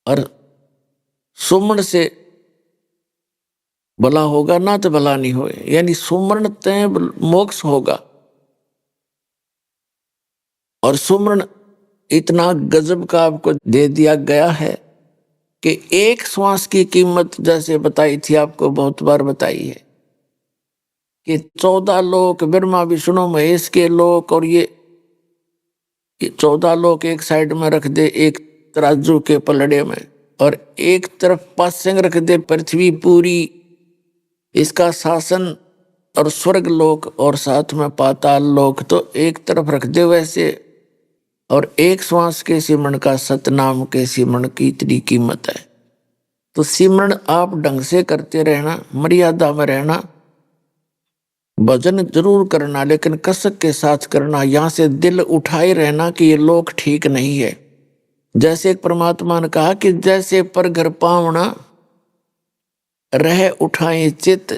और सुमरण से भला होगा ना तो भला नहीं होए, यानी सुमरण तय मोक्ष होगा। और सुमरण इतना गजब का आपको दे दिया गया है कि एक श्वास की कीमत जैसे बताई थी, आपको बहुत बार बताई है कि 14 लोक ब्रह्मा विष्णु महेश के लोक, और ये 14 लोक एक साइड में रख दे एक तराजू के पलड़े में, और एक तरफ पासंग रख दे पृथ्वी पूरी, इसका शासन, और स्वर्ग लोक और साथ में पाताल लोक तो एक तरफ रख दे वैसे। और एक श्वास के सिमरण का सतनाम के सिमरण की इतनी कीमत है। तो सिमरण आप ढंग से करते रहना, मर्यादा में रहना, भजन जरूर करना लेकिन कसक के साथ करना। यहाँ से दिल उठाए रहना कि ये लोक ठीक नहीं है। जैसे एक परमात्मा ने कहा कि जैसे पर घर पावना रह उठाए चित,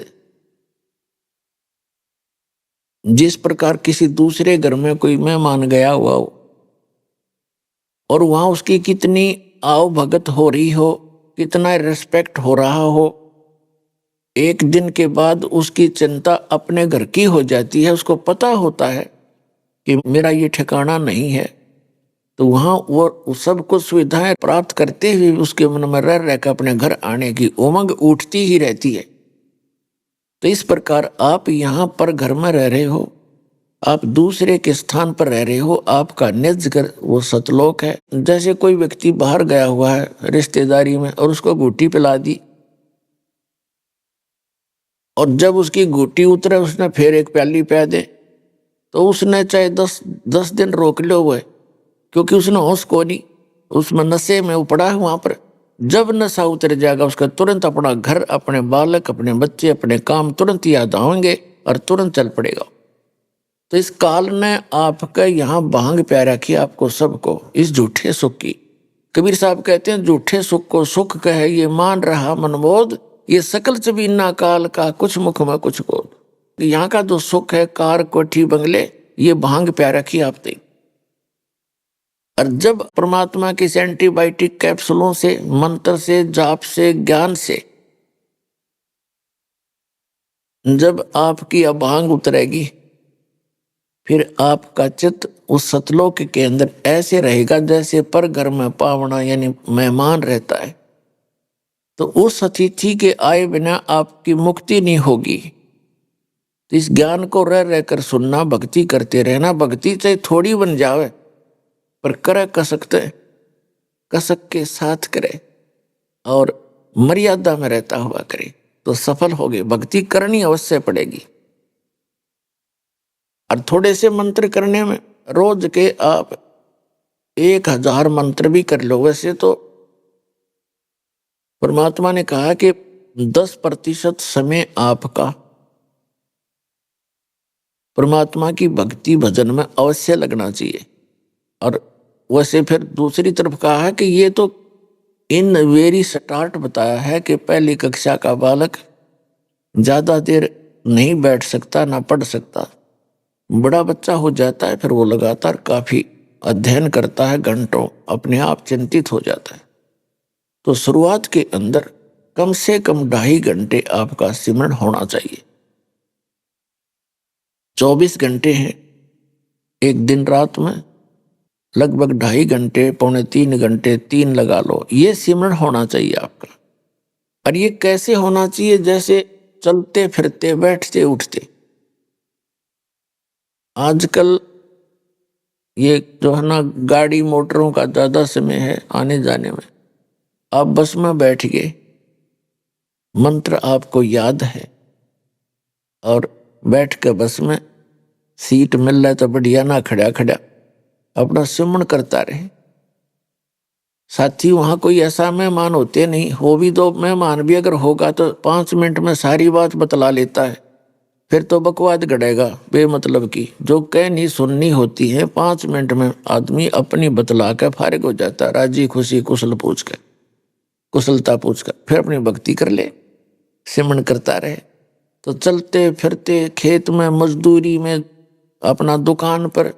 जिस प्रकार किसी दूसरे घर में कोई मेहमान गया हुआ हो और वहां उसकी कितनी आओ भगत हो रही हो, कितना रिस्पेक्ट हो रहा हो, एक दिन के बाद उसकी चिंता अपने घर की हो जाती है। उसको पता होता है कि मेरा ये ठिकाना नहीं है, तो वहां वो सब कुछ सुविधाएं प्राप्त करते हुए उसके मन में रह रहकर अपने घर आने की उमंग उठती ही रहती है। तो इस प्रकार आप यहाँ पर घर में रह रहे हो, आप दूसरे के स्थान पर रह रहे हो, आपका निज घर वो सतलोक है। जैसे कोई व्यक्ति बाहर गया हुआ है रिश्तेदारी में और उसको घूटी पिला दी, और जब उसकी घूटी उतरे उसने फिर एक प्याली पिला दे, तो उसने चाहे 10 दिन रोक लो हुए, क्योंकि उसने होश को नहीं, उसमें नशे में वो पड़ा है वहां पर। जब नशा उतर जाएगा उसका तुरंत अपना घर, अपने बालक, अपने बच्चे, अपने काम तुरंत याद आएंगे और तुरंत चल पड़ेगा। तो इस काल ने आपका यहाँ भांग प्या रखी आपको सबको इस झूठे सुख की। कबीर साहब कहते हैं झूठे सुख को सुख कहे ये मान रहा मनबोध, ये सकल चबीना काल का कुछ मुख में कुछ बोध। यहाँ का जो सुख है कार कोठी बंगले, ये भांग प्या रखी आपने। और जब परमात्मा की एंटीबायोटिक कैप्सूलों से, मंत्र से, जाप से, ज्ञान से जब आपकी अभांग उतरेगी, फिर आपका चित्त उस सतलोक के अंदर ऐसे रहेगा जैसे पर घर में पावना यानी मेहमान रहता है। तो उस अतिथि के आए बिना आपकी मुक्ति नहीं होगी। तो इस ज्ञान को रह रहकर सुनना, भक्ति करते रहना। भक्ति चाहे थोड़ी बन जावे पर करे कसक के साथ करे और मर्यादा में रहता हुआ करे तो सफल होगे। भक्ति करनी अवश्य पड़ेगी। और थोड़े से मंत्र करने में रोज के आप 1000 मंत्र भी कर लो। वैसे तो परमात्मा ने कहा कि 10% समय आपका परमात्मा की भक्ति भजन में अवश्य लगना चाहिए। और वैसे फिर दूसरी तरफ कहा है कि ये तो इन वेरी स्टार्ट बताया है कि पहली कक्षा का बालक ज्यादा देर नहीं बैठ सकता ना पढ़ सकता। बड़ा बच्चा हो जाता है फिर वो लगातार काफी अध्ययन करता है, घंटों अपने आप चिंतित हो जाता है। तो शुरुआत के अंदर कम से कम 2.5 घंटे आपका सिमरण होना चाहिए। 24 घंटे हैं एक दिन रात में, लगभग 2.5 घंटे, 2.25 घंटे, 3 लगा लो, ये सिमरण होना चाहिए आपका। और ये कैसे होना चाहिए? जैसे चलते फिरते, बैठते उठते। आजकल ये जो है ना गाड़ी मोटरों का ज्यादा समय है आने जाने में। आप बस में बैठ गए, मंत्र आपको याद है और बैठ के बस में सीट मिल रहा है तो बढ़िया, ना खड़ा खड़ा अपना सिमरण करता रहे। साथी वहां कोई ऐसा मेहमान होते नहीं, हो भी दो मेहमान भी अगर होगा तो 5 मिनट में सारी बात बतला लेता है, फिर तो बकवाद गड़ेगा बेमतलब की, जो कहनी सुननी होती है 5 मिनट में आदमी अपनी बतला के फारिग हो जाता है, राजी खुशी कुशलता पूछ कर फिर अपनी भक्ति कर ले, सिमरन करता रहे। तो चलते फिरते खेत में, मजदूरी में, अपना दुकान पर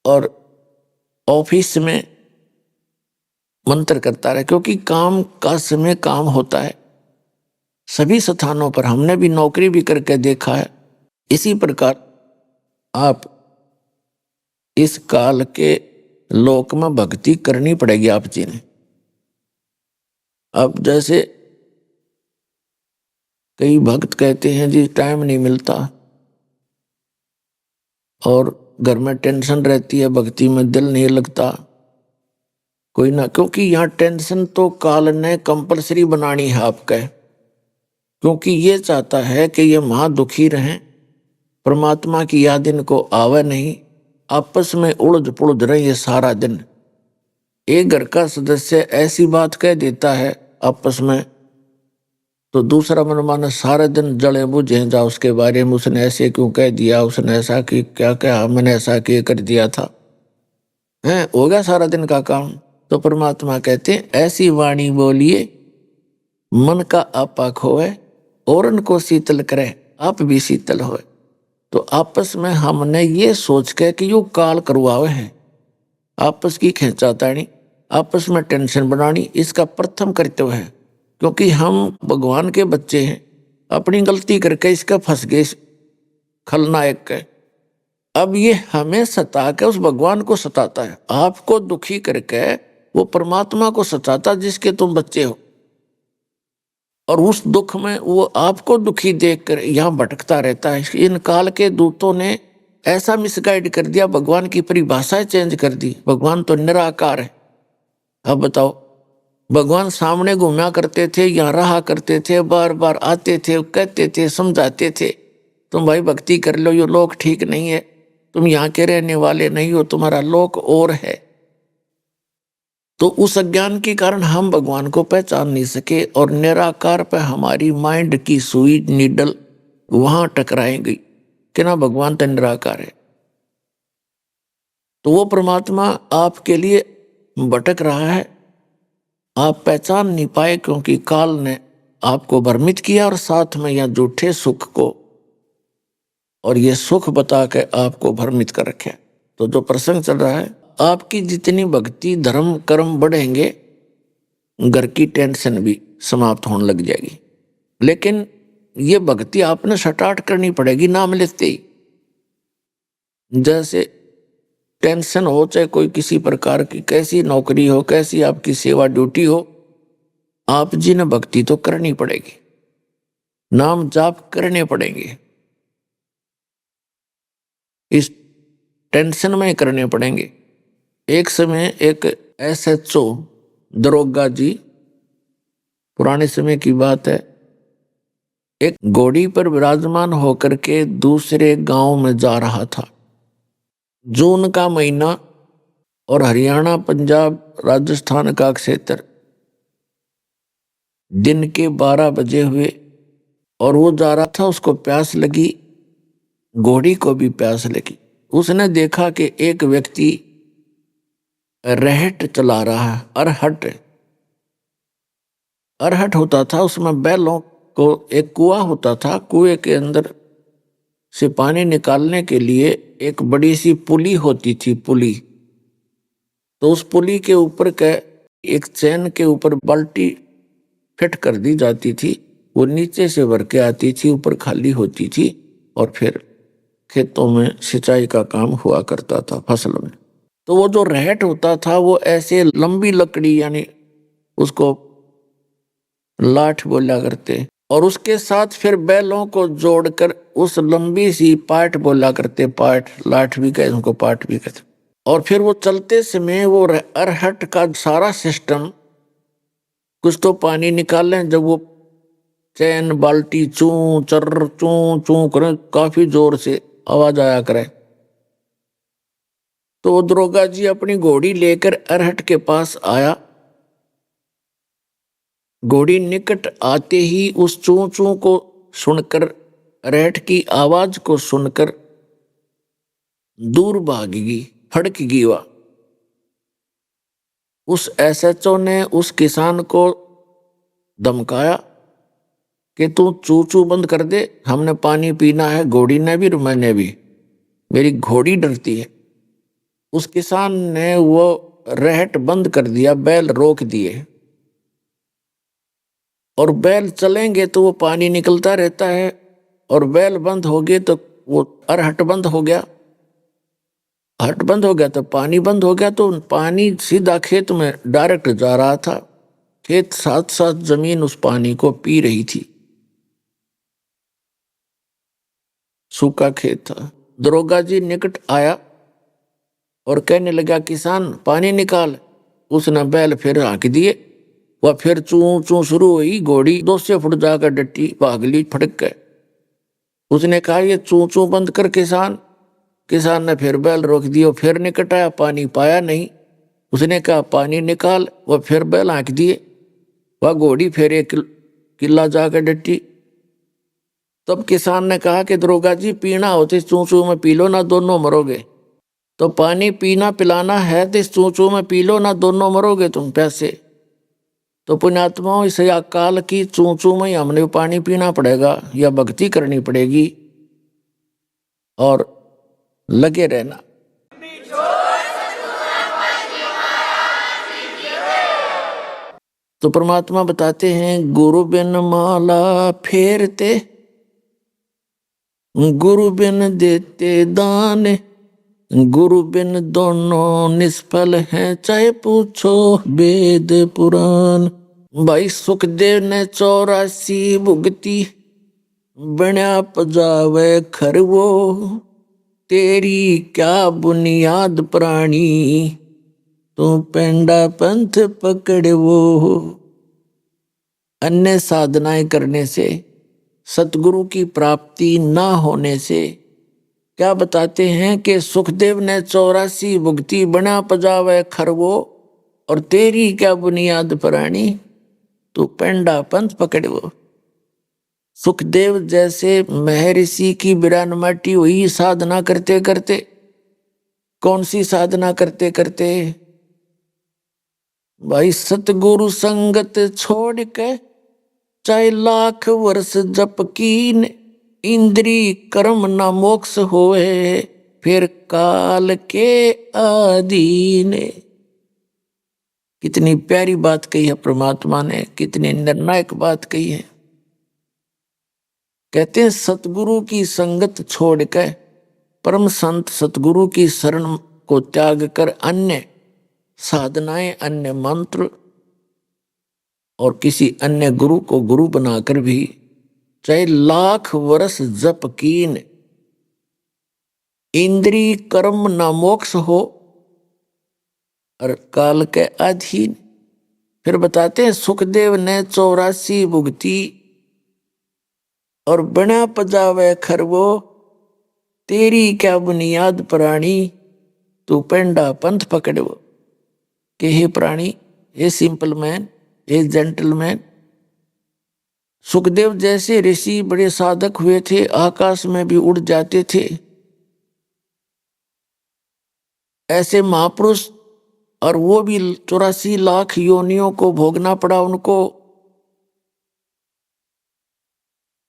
और ऑफिस में मंत्र करता रहे, क्योंकि काम का समय काम होता है सभी स्थानों पर। हमने भी नौकरी भी करके देखा है। इसी प्रकार आप इस काल के लोक में भक्ति करनी पड़ेगी आप जी ने। अब जैसे कई भक्त कहते हैं जी टाइम नहीं मिलता और घर में टेंशन रहती है, भक्ति में दिल नहीं लगता, कोई ना, क्योंकि यहाँ टेंशन तो काल ने कंपलसरी बनानी है आपका, क्योंकि ये चाहता है कि ये महा दुखी रहें, परमात्मा की याद इनको आवे नहीं, आपस में उलझ पुलझ रहे ये सारा दिन। एक घर का सदस्य ऐसी बात कह देता है आपस में, तो दूसरा मन माने सारे दिन जले बुझे जा उसके बारे में, उसने ऐसे क्यों कह दिया, उसने ऐसा कि क्या क्या, मैंने ऐसा क्यों कर दिया था, है हो गया सारा दिन का काम। तो परमात्मा कहते हैं ऐसी वाणी बोलिए मन का आपा खोए, और उनको शीतल करे आप भी शीतल होए। तो आपस में हमने ये सोच के कि यो काल करवावे हैं, आपस की खींचातानी, आपस में टेंशन बनानी, इसका प्रथम कर्तव्य है। क्योंकि हम भगवान के बच्चे हैं, अपनी गलती करके इसका फंस गए खलनायक के। अब ये हमें सता के उस भगवान को सताता है, आपको दुखी करके वो परमात्मा को सताता जिसके तुम बच्चे हो, और उस दुख में वो आपको दुखी देखकर यहाँ भटकता रहता है। इन काल के दूतों ने ऐसा मिसगाइड कर दिया, भगवान की परिभाषाएं चेंज कर दी। भगवान तो निराकार है। अब बताओ, भगवान सामने घूमा करते थे, यहाँ रहा करते थे, बार बार आते थे, कहते थे, समझाते थे, तुम भाई भक्ति कर लो, ये लोक ठीक नहीं है, तुम यहाँ के रहने वाले नहीं हो, तुम्हारा लोक और है। तो उस अज्ञान के कारण हम भगवान को पहचान नहीं सके, और निराकार पे हमारी माइंड की सुई नीडल वहां टकराई गई कि ना भगवान तो निराकार है। तो वो परमात्मा आपके लिए भटक रहा है, आप पहचान नहीं पाए, क्योंकि काल ने आपको भ्रमित किया और साथ में यह झूठे सुख को और ये सुख बता के आपको भ्रमित कर रखे। तो जो प्रसंग चल रहा है, आपकी जितनी भक्ति धर्म कर्म बढ़ेंगे, घर की टेंशन भी समाप्त होने लग जाएगी। लेकिन ये भक्ति आपने स्टार्ट करनी पड़ेगी नाम लेते ही। जैसे टेंशन हो, चाहे कोई किसी प्रकार की कैसी नौकरी हो, कैसी आपकी सेवा ड्यूटी हो, आप जी ने भक्ति तो करनी पड़ेगी, नाम जाप करने पड़ेंगे, इस टेंशन में करने पड़ेंगे। एक समय एक SHO दरोगा जी, पुराने समय की बात है, एक घोड़ी पर विराजमान होकर के दूसरे गांव में जा रहा था। जून का महीना और हरियाणा, पंजाब, राजस्थान का क्षेत्र, दिन के 12 बजे हुए और वो जा रहा था, उसको प्यास लगी, घोड़ी को भी प्यास लगी। उसने देखा कि एक व्यक्ति रहट चला रहा है, अरहट होता था, उसमें बैलों को एक कुआं होता था, कुएं के अंदर से पानी निकालने के लिए एक बड़ी सी पुली होती थी, पुली। तो उस पुली के ऊपर के एक चैन के ऊपर बाल्टी फिट कर दी जाती थी, वो नीचे से भर के आती थी, ऊपर खाली होती थी, और फिर खेतों में सिंचाई का काम हुआ करता था, फसल में। तो वो जो रहट होता था वो ऐसे लंबी लकड़ी, यानी उसको लाठ बोला करते, और उसके साथ फिर बैलों को जोड़कर उस लंबी सी पाट बोला करते, पाट, लाठ भी कहते उनको, पाट भी कहते। और फिर वो चलते समय वो अरहट का सारा सिस्टम, कुछ तो पानी निकाल लें, जब वो चैन बाल्टी चूं चर चूं चूं करे, काफी जोर से आवाज आया करे, तो दरोगा जी अपनी घोड़ी लेकर अरहट के पास आया। घोड़ी निकट आते ही उस चूं चूं को सुनकर रहट की आवाज को सुनकर दूर भागेगी, फड़केगी वह। उस एसएचओ ने उस किसान को धमकाया कि तू चू चू बंद कर दे, हमने पानी पीना है, घोड़ी ने भी और मैंने भी, मेरी घोड़ी डरती है। उस किसान ने वो रहट बंद कर दिया, बैल रोक दिए, और बैल चलेंगे तो वो पानी निकलता रहता है, और बैल बंद हो गए तो वो हट बंद हो गया, हट बंद हो गया तो पानी बंद हो गया, तो पानी सीधा खेत में डायरेक्ट जा रहा था। खेत साथ साथ जमीन उस पानी को पी रही थी, सूखा खेत था। दरोगा जी निकट आया और कहने लगा, किसान पानी निकाल। उसने बैल फिर हाँक दिए, वह फिर चू चू शुरू हुई। घोड़ी 200 फुट जाकर डटी, भाग ली फटक गए। उसने कहा, ये चू चू बंद कर किसान। किसान ने फिर बैल रोक दिया, फिर निकट आया, पानी पाया नहीं। उसने कहा, पानी निकाल। वह फिर बैल हाँक दिए, वह घोड़ी फिर एक किला जाकर डटी। तब किसान ने कहा कि दरोगा जी, पीना हो तो इस चू चू में पी लो, ना दोनों मरोगे। तो पानी पीना पिलाना है तो इस चू चू में पी लो, ना दोनों मरोगे तुम प्यासे। तो पुण्यात्माओं, इस अकाल की चू चू में ही हमने पानी पीना पड़ेगा, या भक्ति करनी पड़ेगी और लगे रहना। तो परमात्मा बताते हैं, गुरु बिन माला फेरते, गुरु बिन देते दान, गुरु बिन दोनों निष्फल हैं, चाहे पूछो वेद पुराण। भाई सुखदेव ने 84 भुगती, बण्या पजावे खरवो, तेरी क्या बुनियाद प्राणी, तू पेंडा पंथ पकड़वो। अन्य साधनाएं करने से, सतगुरु की प्राप्ति ना होने से, क्या बताते हैं कि सुखदेव ने 84 भुगती, बना पजावे खरवो, और तेरी क्या बुनियाद प्राणी, तू पेंडा पंथ पकड़वो। सुखदेव जैसे महर्षि की विरानमाटी हुई साधना करते करते। कौन सी साधना करते करते? भाई सतगुरु संगत छोड़ के, चाहे लाख वर्ष जप कीन, इंद्री कर्म न मोक्ष होए, फिर काल के अधीन। कितनी प्यारी बात कही है परमात्मा ने, कितनी निर्णायक बात कही है। कहते हैं, सतगुरु की संगत छोड़ के, परम संत सतगुरु की शरण को त्याग कर, अन्य साधनाएं, अन्य मंत्र और किसी अन्य गुरु को गुरु बनाकर भी, चाहे लाख वर्ष जप कीन, इंद्री कर्म न मोक्ष हो, और काल के अधीन। फिर बताते हैं, सुखदेव ने 84 भुगती, और बना पजावे खरवो, तेरी क्या बुनियाद प्राणी, तू पेंडा पंथ पकड़वो। कि हे प्राणी, हे सिंपल मैन, हे जेंटलमैन। सुखदेव जैसे ऋषि बड़े साधक हुए थे, आकाश में भी उड़ जाते थे। ऐसे महापुरुष, और वो भी 84 लाख योनियों को भोगना पड़ा उनको,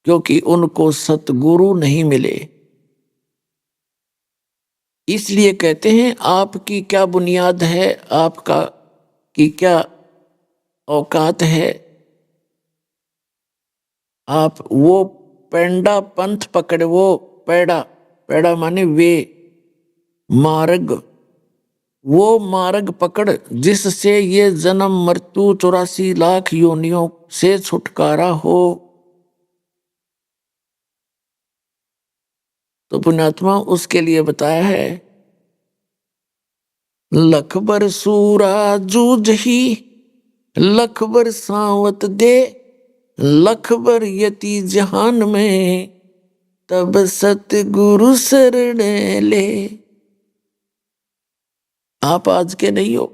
क्योंकि उनको सतगुरु नहीं मिले। इसलिए कहते हैं, आपकी क्या बुनियाद है, आपका की क्या औकात है, आप वो पेंडा पंथ पकड़वो। पैड़ा, पैड़ा माने वे मार्ग, वो मार्ग पकड़ जिससे ये जन्म मृत्यु 84 लाख योनियों से छुटकारा हो। तो पुण्यात्मा, उसके लिए बताया है, लखबर सूरा जूझ ही, लखबर सावत दे, लखबर यति जहान में, तब सतगुरु शरण ले। आप आज के नहीं हो,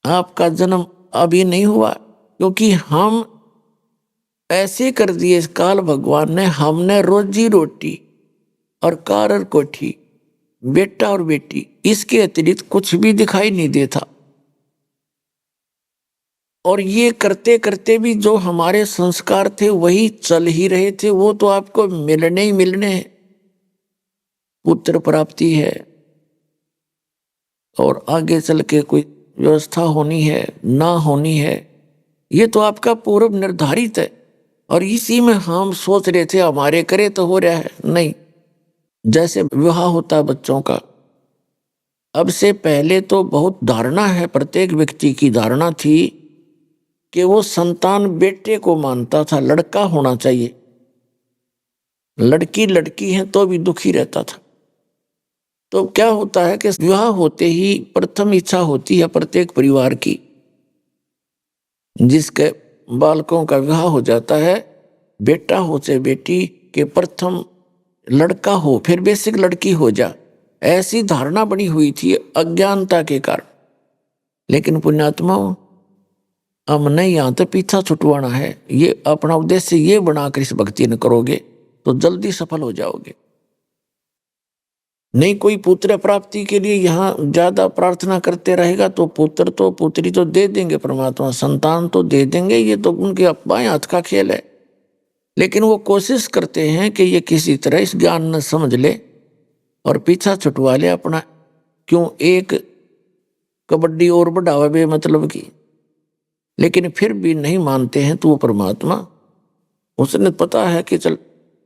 आपका जन्म अभी नहीं हुआ, क्योंकि हम ऐसे कर दिए इस काल भगवान ने, हमने रोजी रोटी और कार और कोठी, बेटा और बेटी, इसके अतिरिक्त कुछ भी दिखाई नहीं देता। और ये करते करते भी जो हमारे संस्कार थे वही चल ही रहे थे, वो तो आपको मिलने ही मिलने हैं। पुत्र प्राप्ति है और आगे चल के कोई व्यवस्था होनी है ना होनी है, ये तो आपका पूर्व निर्धारित है। और इसी में हम सोच रहे थे हमारे करे तो हो रहा है, नहीं। जैसे विवाह होता है बच्चों का, अब से पहले तो बहुत धारणा है, प्रत्येक व्यक्ति की धारणा थी कि वो संतान बेटे को मानता था, लड़का होना चाहिए, लड़की लड़की है तो भी दुखी रहता था। तो क्या होता है कि विवाह होते ही प्रथम इच्छा होती है प्रत्येक परिवार की, जिसके बालकों का विवाह हो जाता है, बेटा हो चाहे बेटी, के प्रथम लड़का हो फिर बेसिक लड़की हो जा, ऐसी धारणा बनी हुई थी अज्ञानता के कारण। लेकिन पुण्यात्माओं, हमने यहाँ तो पीछा छुटवाना है, ये अपना उद्देश्य ये बनाकर इस भक्ति न करोगे तो जल्दी सफल हो जाओगे। नहीं कोई पुत्र प्राप्ति के लिए यहाँ ज्यादा प्रार्थना करते रहेगा तो पुत्र तो पुत्री तो दे देंगे परमात्मा, संतान तो दे देंगे, ये तो उनके बाएं हाथ का खेल है। लेकिन वो कोशिश करते हैं कि ये किसी तरह इस ज्ञान न समझ ले और पीछा छुटवा ले अपना, क्यों एक कबड्डी और बढ़ावा बे मतलब की। लेकिन फिर भी नहीं मानते हैं तो वो परमात्मा, उसने पता है कि चल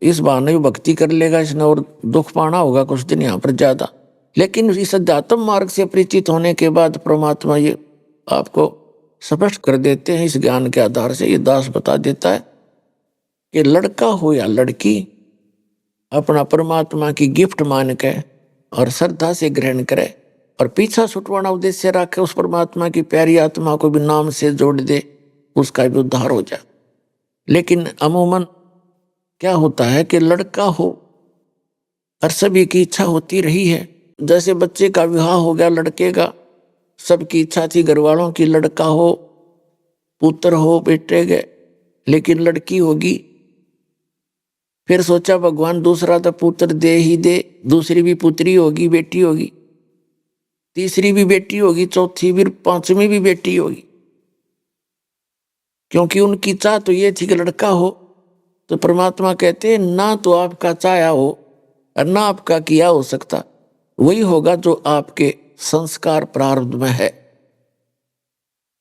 इस बहाने भी भक्ति कर लेगा इसने और दुख पाना होगा कुछ दिन यहाँ पर ज्यादा। लेकिन इस अध्यात्म मार्ग से परिचित होने के बाद परमात्मा ये आपको स्पष्ट कर देते हैं, इस ज्ञान के आधार से ये दास बता देता है कि लड़का हो या लड़की अपना परमात्मा की गिफ्ट मान के और श्रद्धा से ग्रहण करे और पीछा छुटवाना उद्देश्य रखे, उस परमात्मा की प्यारी आत्मा को भी नाम से जोड़ दे, उसका भी उद्धार हो जाए। लेकिन अमूमन क्या होता है कि लड़का हो और सभी की इच्छा होती रही है। जैसे बच्चे का विवाह हो गया लड़के का, सबकी इच्छा थी घर वालों की लड़का हो, पुत्र हो, बेटे गए, लेकिन लड़की होगी। फिर सोचा भगवान दूसरा तो पुत्र दे ही दे, दूसरी भी पुत्री होगी, बेटी होगी, तीसरी भी बेटी होगी, चौथी भी, पांचवी भी बेटी होगी, क्योंकि उनकी चाह तो ये थी कि लड़का हो। तो परमात्मा कहते हैं ना तो आपका चाहा हो और ना आपका किया हो सकता, वही होगा जो आपके संस्कार प्रारब्ध में है।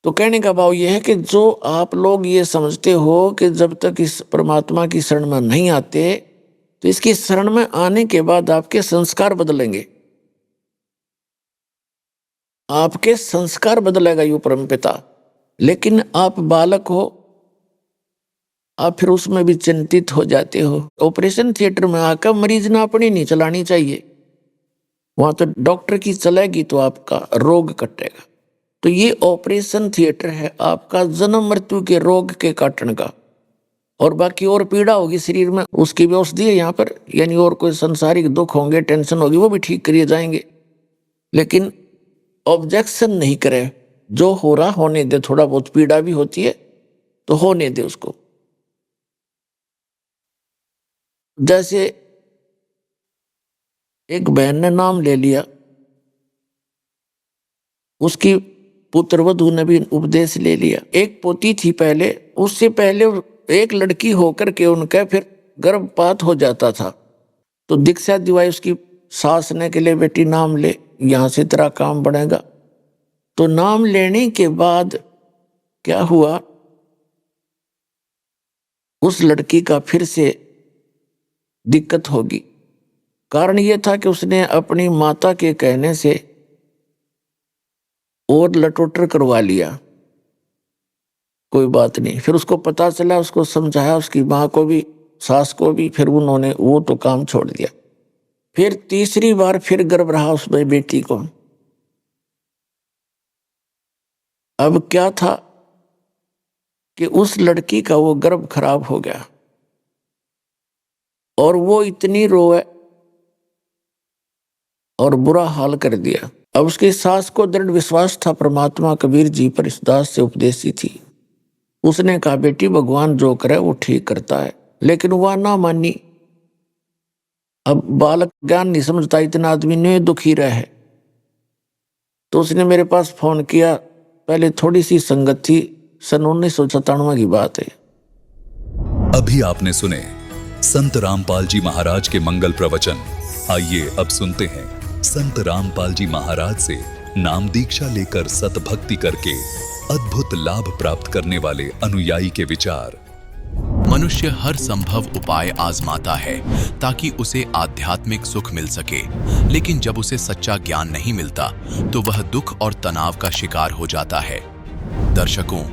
तो कहने का भाव यह है कि जो आप लोग ये समझते हो कि जब तक इस परमात्मा की शरण में नहीं आते तो इसकी शरण में आने के बाद आपके संस्कार बदलेंगे, आपके संस्कार बदलेगा यू परमपिता। लेकिन आप बालक हो, आप फिर उसमें भी चिंतित हो जाते हो। ऑपरेशन थिएटर में आकर मरीज ने अपनी नहीं चलानी चाहिए, वहां तो डॉक्टर की चलेगी तो आपका रोग कटेगा। तो ये ऑपरेशन थिएटर है आपका जन्म मृत्यु के रोग के काटने का, और बाकी और पीड़ा होगी शरीर में उसकी भी औषधि है यहाँ पर, यानी और कोई संसारिक दुख होंगे, टेंशन होगी, वो भी ठीक करिए जाएंगे। लेकिन ऑब्जेक्शन नहीं करे, जो हो रहा होने दे, थोड़ा बहुत पीड़ा भी होती है तो होने दे उसको। जैसे एक बहन ने नाम ले लिया, उसकी पुत्रवधू ने भी उपदेश ले लिया। एक पोती थी पहले, उससे पहले एक लड़की होकर के उनका फिर गर्भपात हो जाता था, तो दीक्षा दिवाई उसकी सास ने के लिए, बेटी नाम ले, यहां से तेरा काम बढ़ेगा। तो नाम लेने के बाद क्या हुआ, उस लड़की का फिर से दिक्कत होगी। कारण यह था कि उसने अपनी माता के कहने से और लटोटर करवा लिया। कोई बात नहीं, फिर उसको पता चला, उसको समझाया, उसकी माँ को भी सास को भी, फिर उन्होंने वो तो काम छोड़ दिया। फिर तीसरी बार फिर गर्भ रहा उसमें बेटी को। अब क्या था कि उस लड़की का वो गर्भ खराब हो गया और वो इतनी रोए और बुरा हाल कर दिया। अब उसकी सास को दृढ़ विश्वास था परमात्मा कबीर जी पर, इस दास से उपदेशी थी, उसने कहा बेटी भगवान जो करे वो ठीक करता है, लेकिन वह ना मानी। अब बालक ज्ञान नहीं समझता, इतना आदमी ने दुखी रहे। तो उसने मेरे पास फोन किया, पहले थोड़ी सी संगत थी, सन 1997 की बात है। अभी आपने सुने संत रामपाल जी महाराज के मंगल प्रवचन। आइए अब सुनते हैं संत रामपाल जी महाराज से नाम दीक्षा लेकर सतभक्ति करके अद्भुत लाभ प्राप्त करने वाले अनुयायी के विचार। मनुष्य हर संभव उपाय आजमाता है ताकि उसे आध्यात्मिक सुख मिल सके, लेकिन जब उसे सच्चा ज्ञान नहीं मिलता तो वह दुख और तनाव का शिकार हो जाता है। दर्शकों,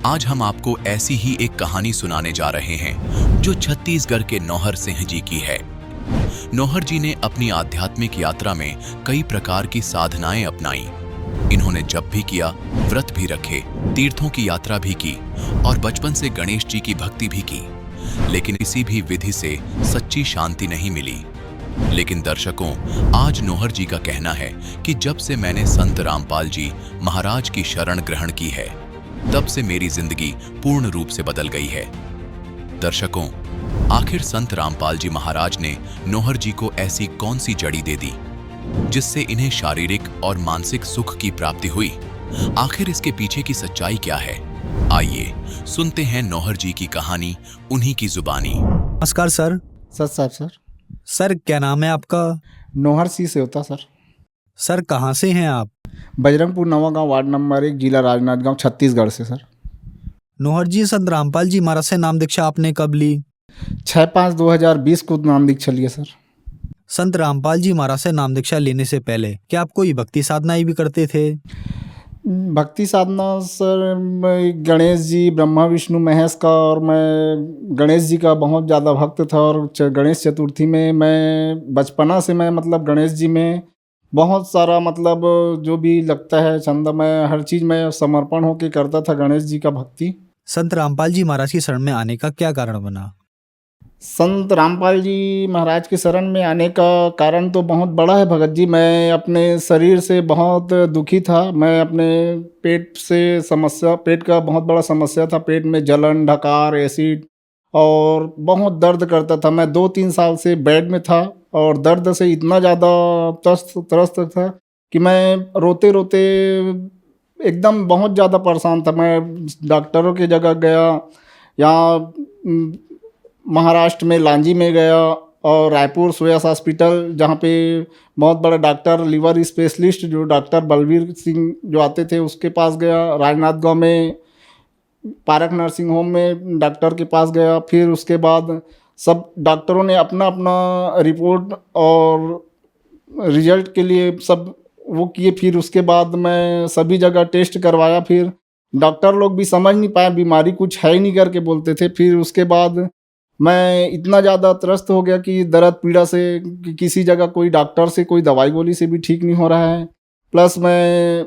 आज हम आपको ऐसी ही एक कहानी सुनाने जा रहे हैं जो छत्तीसगढ़ के नौहर सिंह जी की है। नौहर जी ने अपनी आध्यात्मिक यात्रा में कई प्रकार की साधनाएं अपनाई। इन्होंने जप भी किया, व्रत भी रखे, तीर्थों की यात्रा भी की और बचपन से गणेश जी की भक्ति भी की, लेकिन किसी भी विधि से सच्ची शांति नहीं मिली। लेकिन दर्शकों, आज नौहर जी का कहना है कि जब से मैंने संत रामपाल जी महाराज की शरण ग्रहण की है, तब से मेरी जिंदगी पूर्ण रूप से बदल गई है। दर्शकों, आखिर संत रामपाल जी महाराज ने नौहर जी को ऐसी कौन सी जड़ी दे दी जिससे इन्हें शारीरिक और मानसिक सुख की प्राप्ति हुई? आखिर इसके पीछे की सच्चाई क्या है? आइए सुनते हैं नौहर जी की कहानी उन्हीं की जुबानी। नमस्कार सर। साहब सर। सर क्या नाम है आपका? नौहर सी से होता सर। सर कहाँ से हैं आप? बजरंगपुर नवागांव, वार्ड नंबर 1, जिला राजनांदगांव, छत्तीसगढ़ से सर। नौहर जी, संत रामपाल जी महाराज से नाम दीक्षा आपने कब ली? 6/5/2020 को नाम दीक्षा लिया सर। संत रामपाल जी महाराज से नाम दीक्षा लेने से पहले क्या आप कोई भक्ति साधनाएं भी करते थे? भक्ति साधना सर, मैं गणेश जी, ब्रह्मा विष्णु महेश का, और मैं गणेश जी का बहुत ज़्यादा भक्त था। और गणेश चतुर्थी में मैं बचपना से मैं मतलब गणेश जी में बहुत सारा मतलब जो भी लगता है चंदा, मैं हर चीज़ में समर्पण होकर करता था गणेश जी का भक्ति। संत रामपाल जी महाराज की शरण में आने का क्या कारण बना? संत रामपाल जी महाराज के शरण में आने का कारण तो बहुत बड़ा है भगत जी। मैं अपने शरीर से बहुत दुखी था। मैं अपने पेट का बहुत बड़ा समस्या था। पेट में जलन, डकार, एसिड और बहुत दर्द करता था। मैं 2-3 साल से बेड में था और दर्द से इतना ज़्यादा त्रस्त था कि मैं रोते रोते एकदम बहुत ज़्यादा परेशान था। मैं डॉक्टरों की जगह गया, यहाँ महाराष्ट्र में लांजी में गया और रायपुर सुयस हॉस्पिटल, जहाँ पे बहुत बड़ा डॉक्टर लीवर स्पेशलिस्ट जो डॉक्टर बलवीर सिंह जो आते थे उसके पास गया। राजनांदगांव में पारक नर्सिंग होम में डॉक्टर के पास गया। फिर उसके बाद सब डॉक्टरों ने अपना अपना रिपोर्ट और रिजल्ट के लिए सब वो किए। फिर उसके बाद मैं सभी जगह टेस्ट करवाया। फिर डॉक्टर लोग भी समझ नहीं पाए, बीमारी कुछ है ही नहीं करके बोलते थे। फिर उसके बाद मैं इतना ज़्यादा त्रस्त हो गया कि दर्द पीड़ा से कि किसी जगह कोई डॉक्टर से कोई दवाई गोली से भी ठीक नहीं हो रहा है। प्लस मैं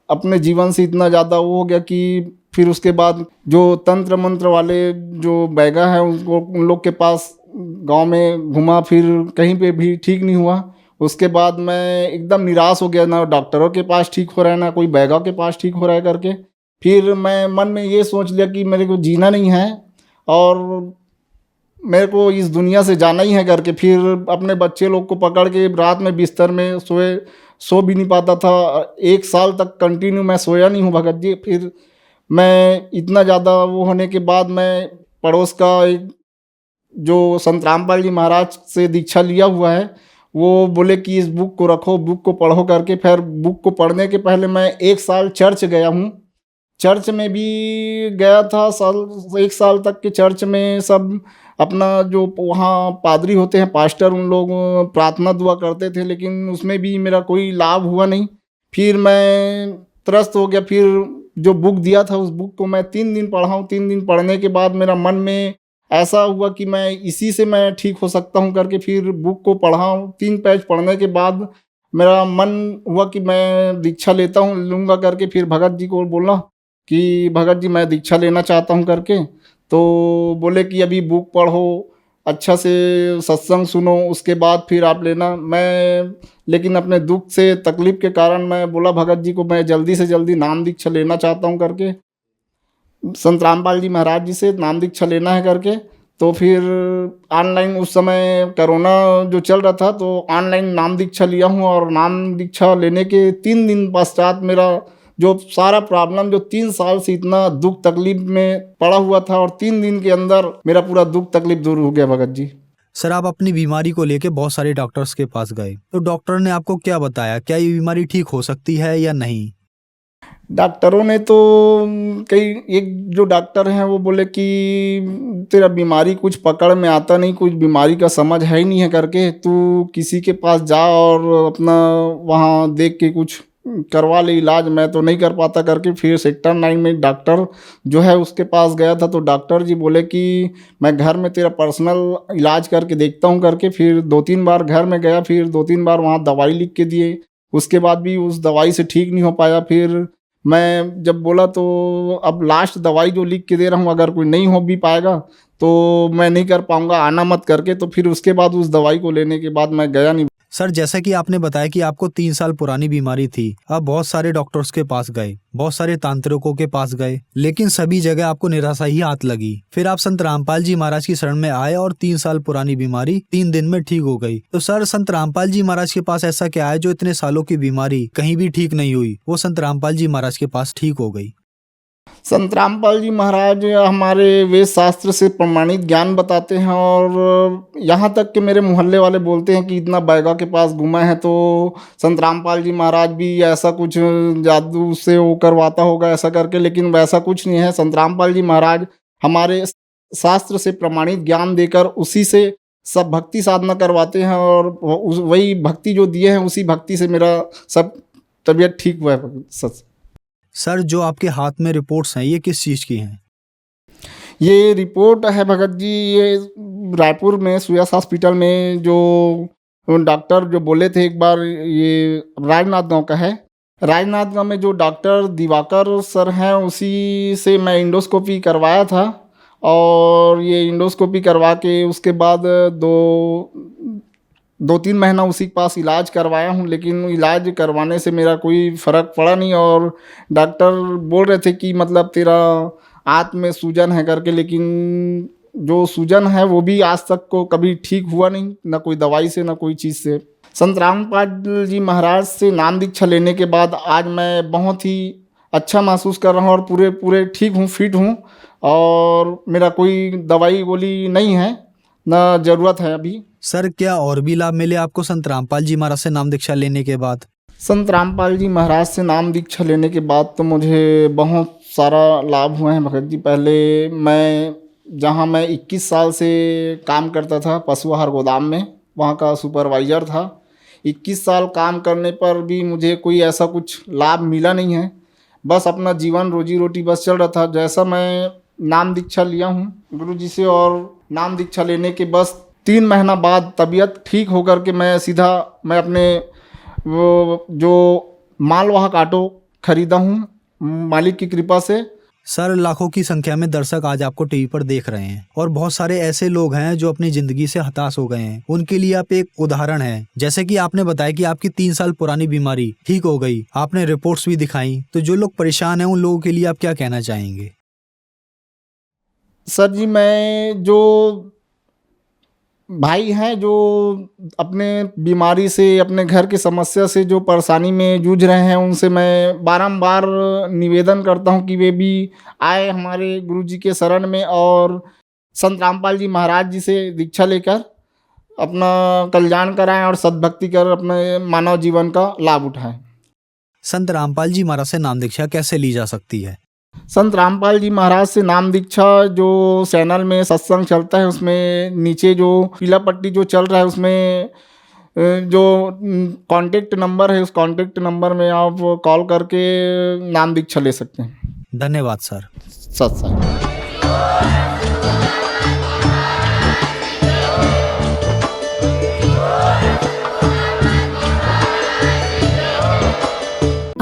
अपने जीवन से इतना ज़्यादा वो हो गया कि फिर उसके बाद जो तंत्र मंत्र वाले जो बैगा हैं उन लोग के पास गांव में घुमा, फिर कहीं पे भी ठीक नहीं हुआ। उसके बाद मैं एकदम निराश हो गया, ना डॉक्टरों के पास ठीक हो रहा है ना कोई बैगा के पास ठीक हो रहा है करके। फिर मैं मन में ये सोच लिया कि मेरे को जीना नहीं है और मेरे को इस दुनिया से जाना ही है करके। फिर अपने बच्चे लोग को पकड़ के रात में बिस्तर में सो भी नहीं पाता था। 1 साल तक कंटिन्यू मैं सोया नहीं हूँ भगत जी। फिर मैं इतना ज़्यादा वो होने के बाद मैं पड़ोस का एक जो संत रामपाल जी महाराज से दीक्षा लिया हुआ है वो बोले कि इस बुक को रखो, बुक को पढ़ो करके। फिर बुक को पढ़ने के पहले मैं 1 साल चर्च गया हूँ। चर्च में भी गया था 1 साल तक के चर्च में सब अपना जो वहाँ पादरी होते हैं, पास्टर, उन लोग प्रार्थना दुआ करते थे, लेकिन उसमें भी मेरा कोई लाभ हुआ नहीं। फिर मैं त्रस्त हो गया। फिर जो बुक दिया था उस बुक को मैं 3 दिन पढ़ा हूँ। 3 दिन पढ़ने के बाद मेरा मन में ऐसा हुआ कि मैं इसी से मैं ठीक हो सकता हूँ करके फिर बुक को पढ़ा हूँ। 3 पेज पढ़ने के बाद मेरा मन हुआ कि मैं दीक्षा लूँगा करके। फिर भगत जी को बोला कि भगत जी मैं दीक्षा लेना चाहता हूँ करके। तो बोले कि अभी बुक पढ़ो, अच्छा से सत्संग सुनो, उसके बाद फिर आप लेना। मैं लेकिन अपने दुख से तकलीफ़ के कारण मैं बोला भगत जी को मैं जल्दी से जल्दी नाम दीक्षा लेना चाहता हूँ करके। संत रामपाल जी महाराज जी से नाम दीक्षा लेना है करके। तो फिर ऑनलाइन उस समय कोरोना जो चल रहा था, तो ऑनलाइन नाम दीक्षा लिया हूँ, और नाम दीक्षा लेने के 3 दिन पश्चात मेरा जो सारा प्रॉब्लम, जो 3 साल से इतना दुख तकलीफ में पड़ा हुआ था, और 3 दिन के अंदर मेरा पूरा दुख तकलीफ दूर हो गया भगत जी। सर, आप अपनी बीमारी को लेके बहुत सारे डॉक्टर्स के पास गए, तो डॉक्टर ने आपको क्या बताया? क्या ये बीमारी ठीक हो सकती है या नहीं? डॉक्टरों ने तो एक जो डॉक्टर हैं वो बोले कि तेरा बीमारी कुछ पकड़ में आता नहीं, कुछ बीमारी का समझ है ही नहीं है करके, तू किसी के पास जा और अपना वहाँ देख के कुछ करवा ले इलाज, मैं तो नहीं कर पाता करके। फिर सेक्टर 9 में डॉक्टर जो है उसके पास गया था, तो डॉक्टर जी बोले कि मैं घर में तेरा पर्सनल इलाज करके देखता हूँ करके। फिर 2-3 बार घर में गया, फिर 2-3 बार वहाँ दवाई लिख के दिए, उसके बाद भी उस दवाई से ठीक नहीं हो पाया। फिर मैं जब बोला तो अब लास्ट दवाई जो लिख के दे रहा हूँ, अगर कोई नहीं हो भी पाएगा तो मैं नहीं कर पाऊँगा, आना मत करके। तो फिर उसके बाद उस दवाई को लेने के बाद मैं गया नहीं। सर, जैसा कि आपने बताया कि आपको 3 साल पुरानी बीमारी थी, आप बहुत सारे डॉक्टर्स के पास गए, बहुत सारे तांत्रिकों के पास गए, लेकिन सभी जगह आपको निराशा ही हाथ लगी। फिर आप संत रामपाल जी महाराज की शरण में आए और 3 साल पुरानी बीमारी 3 दिन में ठीक हो गई। तो सर, संत रामपाल जी महाराज के पास ऐसा क्या है जो इतने सालों की बीमारी कहीं भी ठीक नहीं हुई, वो संत रामपाल जी महाराज के पास ठीक हो गई? संत रामपाल जी महाराज हमारे वेद शास्त्र से प्रमाणित ज्ञान बताते हैं, और यहाँ तक कि मेरे मोहल्ले वाले बोलते हैं कि इतना बैगा के पास घूमा है तो संत रामपाल जी महाराज भी ऐसा कुछ जादू से वो करवाता होगा ऐसा करके, लेकिन वैसा कुछ नहीं है। संत रामपाल जी महाराज हमारे शास्त्र से प्रमाणित ज्ञान देकर उसी से सब भक्ति साधना करवाते हैं, और वही भक्ति जो दिए हैं उसी भक्ति से मेरा सब तबीयत ठीक हुआ है। सच सर, जो आपके हाथ में रिपोर्ट्स हैं ये किस चीज़ की हैं? ये रिपोर्ट है भगत जी, ये रायपुर में सुयस हॉस्पिटल में जो डॉक्टर जो बोले थे एक बार, ये राजनांद गांव का है। राजनांद गांव में जो डॉक्टर दिवाकर सर हैं उसी से मैं इंडोस्कोपी करवाया था, और ये इंडोस्कोपी करवा के उसके बाद 2-3 महीना उसी के पास इलाज करवाया हूँ, लेकिन इलाज करवाने से मेरा कोई फ़र्क पड़ा नहीं। और डॉक्टर बोल रहे थे कि मतलब तेरा आंत में सूजन है करके, लेकिन जो सूजन है वो भी आज तक को कभी ठीक हुआ नहीं, ना कोई दवाई से ना कोई चीज़ से। संत रामपाल जी महाराज से नाम दीक्षा लेने के बाद आज मैं बहुत ही अच्छा महसूस कर रहा हूँ, और पूरे ठीक हूँ, फिट हूँ, और मेरा कोई दवाई गोली नहीं है, ना ज़रूरत है अभी। सर, क्या और भी लाभ मिले आपको संत रामपाल जी महाराज से नाम दीक्षा लेने के बाद? संत रामपाल जी महाराज से नाम दीक्षा लेने के बाद तो मुझे बहुत सारा लाभ हुए हैं भगत जी। पहले जहाँ मैं 21 साल से काम करता था पशु आहार गोदाम में, वहाँ का सुपरवाइज़र था। 21 साल काम करने पर भी मुझे कोई ऐसा कुछ लाभ मिला नहीं है, बस अपना जीवन रोजी रोटी बस चल रहा था। जैसा मैं नाम दीक्षा लिया हूँ गुरु जी से, और नाम दीक्षा लेने के बस 3 महीना बाद तबीयत ठीक होकर के मैं अपने वो जो मालवाहक ऑटो खरीदा हूँ मालिक की कृपा से। सर, लाखों की संख्या में दर्शक आज आपको टीवी पर देख रहे हैं, और बहुत सारे ऐसे लोग हैं जो अपनी जिंदगी से हताश हो गए हैं। उनके लिए आप एक उदाहरण हैं। जैसे कि आपने बताया कि आपकी 3 साल पुरानी बीमारी ठीक हो गई, आपने रिपोर्ट्स भी दिखाई, तो जो लोग परेशान हैं उन लोगों के लिए आप क्या कहना चाहेंगे? सर जी, मैं जो भाई हैं जो अपने बीमारी से, अपने घर की समस्या से जो परेशानी में जूझ रहे हैं, उनसे मैं बारंबार निवेदन करता हूं कि वे भी आए हमारे गुरु जी के शरण में, और संत रामपाल जी महाराज जी से दीक्षा लेकर अपना कल्याण कराएं और सद्भक्ति कर अपने मानव जीवन का लाभ उठाएं। संत रामपाल जी महाराज से नाम दीक्षा कैसे ली जा सकती है? संत रामपाल जी महाराज से नाम दीक्षा जो चैनल में सत्संग चलता है उसमें नीचे जो पीला पट्टी जो चल रहा है उसमें जो कांटेक्ट नंबर है, उस कांटेक्ट नंबर में आप कॉल करके नाम दीक्षा ले सकते हैं। धन्यवाद सर। सत्संग।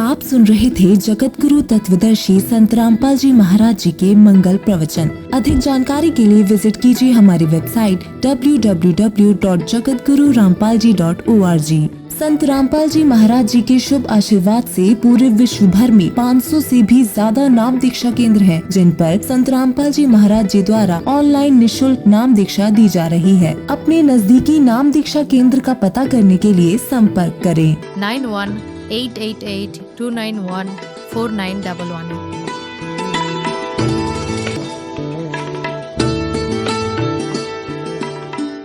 आप सुन रहे थे जगत गुरु तत्वदर्शी संत रामपाल जी महाराज जी के मंगल प्रवचन। अधिक जानकारी के लिए विजिट कीजिए हमारी वेबसाइट www.jagatgururampalji.org। संत रामपाल जी महाराज जी के शुभ आशीर्वाद से पूरे विश्व भर में 500 से भी ज्यादा नाम दीक्षा केंद्र हैं, जिन पर संत रामपाल जी महाराज जी द्वारा ऑनलाइन निशुल्क नाम दीक्षा दी जा रही है। अपने नजदीकी नाम दीक्षा केंद्र का पता करने के लिए संपर्क करें। 918882914911